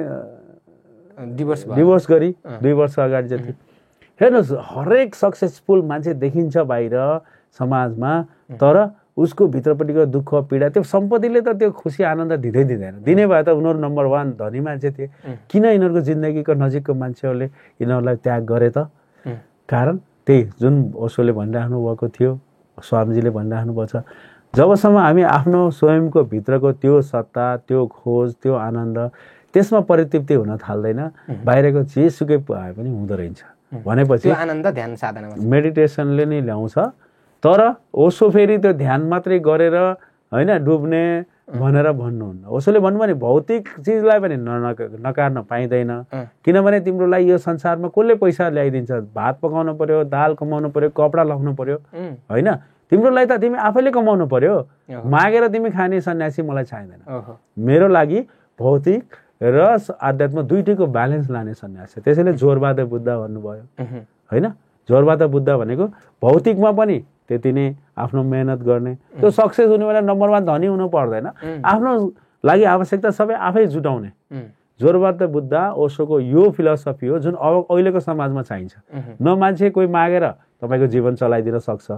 S1: डिभोर्स गरी 2 वर्ष अगाडि जति। हेर्नुहोस्, हरेक सक्सेसफुल मान्छे देखिन्छ बाहिर समाजमा, तर उसको भित्रपट्टिको दुःख पीडा त्यो सम्पत्तिले त त्यो खुसी आनन्द दिँदैन। दिने भए त उनीहरू नम्बर 1 धनी मान्छे थिए, किन यिनीहरूको जिन्दगीको नजिकको मान्छेहरूले यिनीहरूलाई त्याग गरे त? कारण त्यही जुन ओशोले भनिराख्नु भएको थियो, स्वामीजीले भनिराख्नु भएको छ, जबसम्म हामी आफ्नो स्वयंको भित्रको त्यो सत्ता, त्यो खोज, त्यो आनन्द त्यसमा परितृप्ति हुन थाल्दैन, बाहिरको जेसुकै भए पनि हुँदो रहेछ भनेपछि
S2: आनन्द ध्यान साधनामा
S1: मेडिटेसनले नै ल्याउँछ। तर ओशो फेरि त्यो ध्यान मात्रै गरेर होइन डुब्ने भनेर भन्नुहुन्न। ओशोले भन्नुभयो नि भौतिक चिजलाई पनि नकार्न पाइँदैन, किनभने तिम्रो लागि यो संसारमा कसले पैसा ल्याइदिन्छ? भात पकाउनु पर्यो, दाल कमाउनु पर्यो, कपडा लगाउनु पर्यो होइन, तिम्रो लागि त तिमी आफैले कमाउनु पर्यो। मागेर तिमी खाने सन्यासी मलाई चाहिँदैन। मेरो लागि भौतिक र आध्यात्म दुईटैको ब्यालेन्स लाने सन्यासी। त्यसैले जोरबहादुर बुद्ध भन्नुभयो होइन, जोरबहादुर बुद्ध भनेको भौतिकमा पनि त्यति नै आफ्नो मेहनत गर्ने, त्यो सक्सेस हुने बेला नम्बर 1 धनी हुनु पर्दैन, आफ्नो लागि आवश्यकता सबै आफै जुटाउने। जोरबहादुर बुद्ध ओशोको यो फिलोसफी हो जुन अब अहिलेको समाजमा चाहिन्छ। न मान्छे कोही मागेर तपाईँको जीवन चलाइदिन सक्छ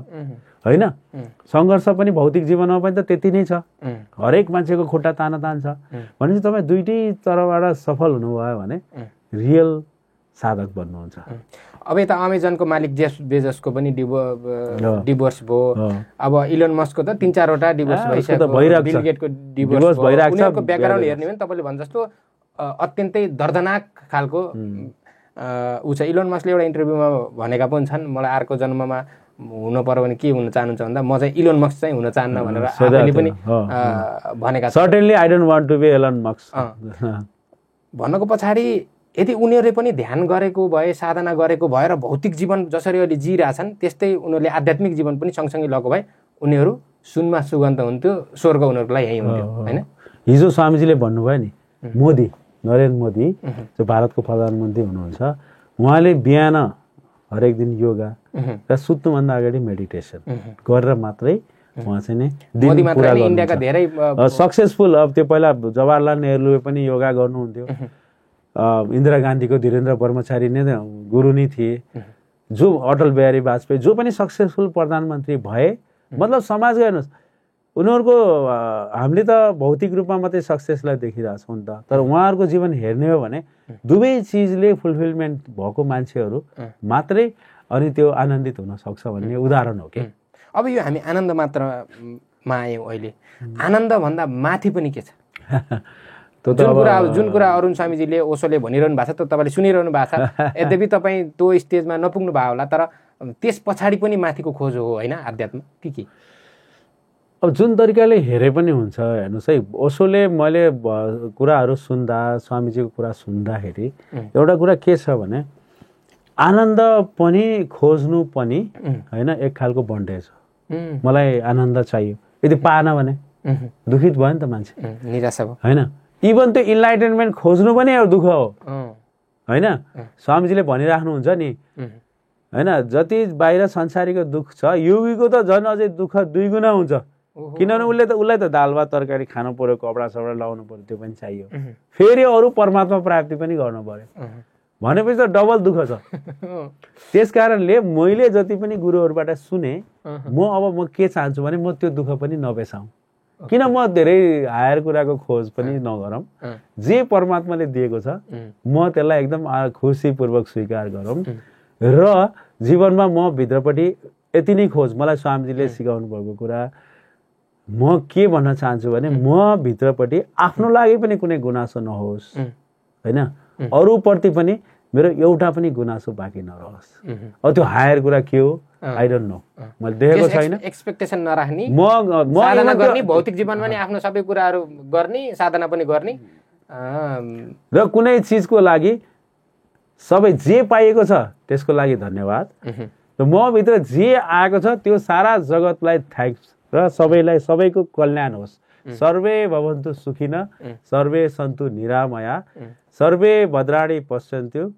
S1: होइन, सङ्घर्ष पनि भौतिक जीवनमा पनि त त्यति नै छ, हरेक मान्छेको खुट्टा तान छ। भनेपछि तपाईँ दुईटै तर्फबाट सफल हुनुभयो भने रियल साधक बन्नुहुन्छ।
S2: अब यता अमेजनको मालिक जेफ बेजोसको पनि डिभोर्स भयो, अब इलोन मस्कको त 3-4 वटा डिभोर्स भइसक्यो, बिल गेटको डिभोर्स भइरहेको छ। उनीहरूको ब्याकग्राउन्ड हेर्ने भने तपाईँले भने जस्तो अत्यन्तै दर्दनाक खालको ऊ छ। इलोन मस्कले एउटा इन्टरभ्यूमा भनेका पनि छन्, मलाई अर्को जन्ममा हुन पर्यो भने के हुन चाहनुहुन्छ भन्दा म चाहिँ इलोन मस्क चाहिँ हुन चाहन्न भनेर आफैले पनि भनेका छन्।
S1: Certainly I don't want to be Elon Musk
S2: भन्नको पछाडि यदि उनीहरूले पनि ध्यान गरेको भए, साधना गरेको भएर भौतिक जीवन जसरी अहिले जिइरहेछन् त्यस्तै उनीहरूले आध्यात्मिक जीवन पनि सँगसँगै लगेको भए उनीहरू सुनमा सुगन्ध हुन्थ्यो, स्वर्ग उनीहरूको लागि यहीँ हुन्थ्यो होइन।
S1: हिजो स्वामीजीले भन्नुभयो नि, मोदी नरेन्द्र मोदी जो भारतको प्रधानमन्त्री हुनुहुन्छ, उहाँले बिहान हरेक दिन योगा र सुत्नुभन्दा अगाडि मेडिटेसन गरेर मात्रै उहाँ चाहिँ नै दिन पुरा गर्नुहुन्छ। सक्सेसफुल अब त्यो पहिला जवाहरलाल नेहरूले पनि योगा गर्नुहुन्थ्यो, इन्दिरा गान्धीको धीरेन्द्र ब्रह्मचारी नै गुरु नै थिए, जो अटल बिहारी वाजपेयी जो पनि सक्सेसफुल प्रधानमन्त्री भए। मतलब समाज हेर्नुहोस्, उनीहरूको हामीले त भौतिक रूपमा मात्रै सक्सेसलाई देखिरहेछौँ नि त, तर उहाँहरूको जीवन हेर्ने हो भने दुवै चिजले फुलफिलमेन्ट भएको मान्छेहरू मात्रै अनि त्यो आनन्दित हुन सक्छ भन्ने उदाहरण हो कि।
S2: अब यो हामी आनन्द मात्रामा आयौँ, अहिले आनन्दभन्दा माथि पनि के छ? जुन कुरा अरुण स्वामीजीले ओशोले भनिरहनु भएको छ त्यो तपाईँले सुनिरहनु भएको छ, यद्यपि तपाईँ त्यो स्टेजमा नपुग्नु भयो होला, तर त्यस पछाडि पनि माथिको खोज हो होइन आध्यात्म के?
S1: अब जुन तरिकाले हेरे पनि हुन्छ हेर्नुहोस् है, ओशोले मैले कुराहरू सुन्दा, स्वामीजीको कुरा सुन्दाखेरि एउटा कुरा के छ भने आनन्द पनि खोज्नु पनि होइन एक खालको बन्डेज हो। मलाई आनन्द चाहियो, यदि पाएन भने दुखित भयो नि त मान्छे,
S2: निराशा भयो
S1: होइन। इभन त्यो इन्लाइटेनमेन्ट खोज्नु पनि एउटा दुःख हो होइन। स्वामीजीले भनिराख्नुहुन्छ नि होइन, जति बाहिर संसारीको दुःख छ योगीको त झन् अझै दुःख 2 गुणा हुन्छ, किनभने उसलाई त दाल भात तरकारी खानु पर्यो, कपडा सपडा लाउनु पर्यो, त्यो पनि चाहियो, फेरि अरू परमात्मा प्राप्ति पनि गर्नु पर्यो भनेपछि त डबल दुःख छ। त्यस कारणले मैले जति पनि गुरुहरूबाट सुने म के चाहन्छु भने म त्यो दुःख पनि नबेसाउँ, किन म धेरै हायर कुराको खोज पनि नगरौँ, जे परमात्माले दिएको छ म त्यसलाई एकदम खुसीपूर्वक स्वीकार गरौँ र जीवनमा म भित्रपट्टि यति नै खोज। मलाई स्वामीजीले सिकाउनु भएको कुरा म के भन्न चाहन्छु भने म भित्रपट्टि आफ्नो लागि पनि कुनै गुनासो नहोस् होइन, अरूप्रति पनि मेरो एउटा पनि गुनासो बाँकी नरहोस्। अब त्यो हायर कुरा के हो आई डोन्ट नो, मैले देखेको छैन।
S2: एक्सपेक्टेसन नराख्ने,
S1: म
S2: साधना गर्ने, भौतिक जीवनमा नि आफ्नो सबै कुराहरू गर्ने, साधना पनि गर्ने,
S1: र कुनै चिजको लागि सबै जे पाइएको छ त्यसको लागि धन्यवाद। र म भित्र जे आएको छ त्यो सारा जगतलाई थ्याङ्क्स र सबैलाई सबैको कल्याण होस्। सर्वे भवन्तु सुखिन सर्वे सन्तु निरामया सर्वे भद्राणि पश्यन्तु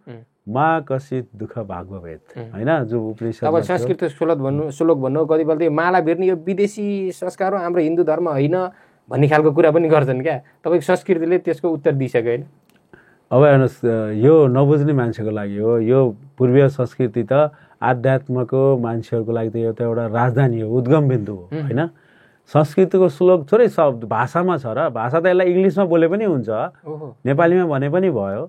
S1: मा कसित दुःख भाग भवेत्, हैन, जो उपनिषद।
S2: अब संस्कृत श्लोक भन्नु कति बेला माला भिर्ने यो विदेशी संस्कार हो, हाम्रो हिन्दू धर्म होइन भन्ने खालको कुरा पनि गर्छन् क्या। तपाईँको संस्कृतिले त्यसको उत्तर दिइसक्यो होइन।
S1: अब हेर्नुहोस्, यो नबुझ्ने मान्छेको लागि हो। यो पूर्वीय संस्कृति त आध्यात्मको मान्छेहरूको लागि त एउटा एउटा राजधानी हो, उद्गम बिन्दु हो होइन। संस्कृतको श्लोक थोरै शब्द भाषामा छ र भाषा त यसलाई इङ्ग्लिसमा बोले पनि हुन्छ, नेपालीमा भने पनि भयो,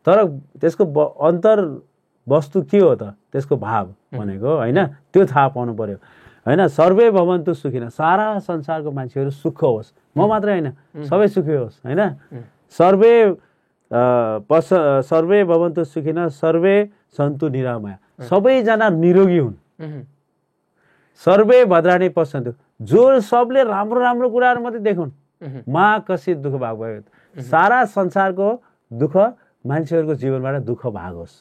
S1: तर त्यसको अन्तर वस्तु के हो त, त्यसको भाव भनेको होइन, त्यो थाहा पाउनु पर्यो होइन। सर्वे भवन्तु सुखिन, सारा संसारको मान्छेहरू सुख होस्, म मात्रै होइन सबै सुखी होस् होइन। सर्वे भवन्तु सुखिन सर्वे सन्तु निरामया, सबैजना निरोगी हुन्। सर्वे भद्राणि पश्यन्तु, जो सबले राम्रो राम्रो कुराहरू मात्रै देखुन्। मा कसित दुःख भाग भयो, सारा संसारको दुःख मान्छेहरूको जीवनबाट दुःख भागोस्।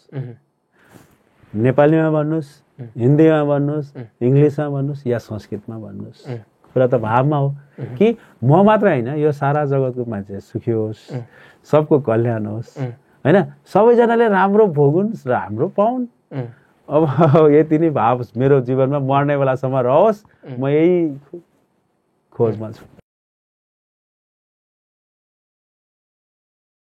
S1: नेपालीमा भन्नुहोस्, हिन्दीमा भन्नुहोस्, इङ्ग्लिसमा भन्नुहोस् या संस्कृतमा भन्नुहोस्, कुरा त भावमा हो कि म मात्र होइन यो सारा जगतको मान्छे सुखी होस्, सबको कल्याण होस् होइन, सबैजनाले राम्रो भोगुन्, राम्रो पाउन्। अब यति नै भाव मेरो जीवनमा मर्ने बेलासम्म रहोस्, म यही खोजमा छु।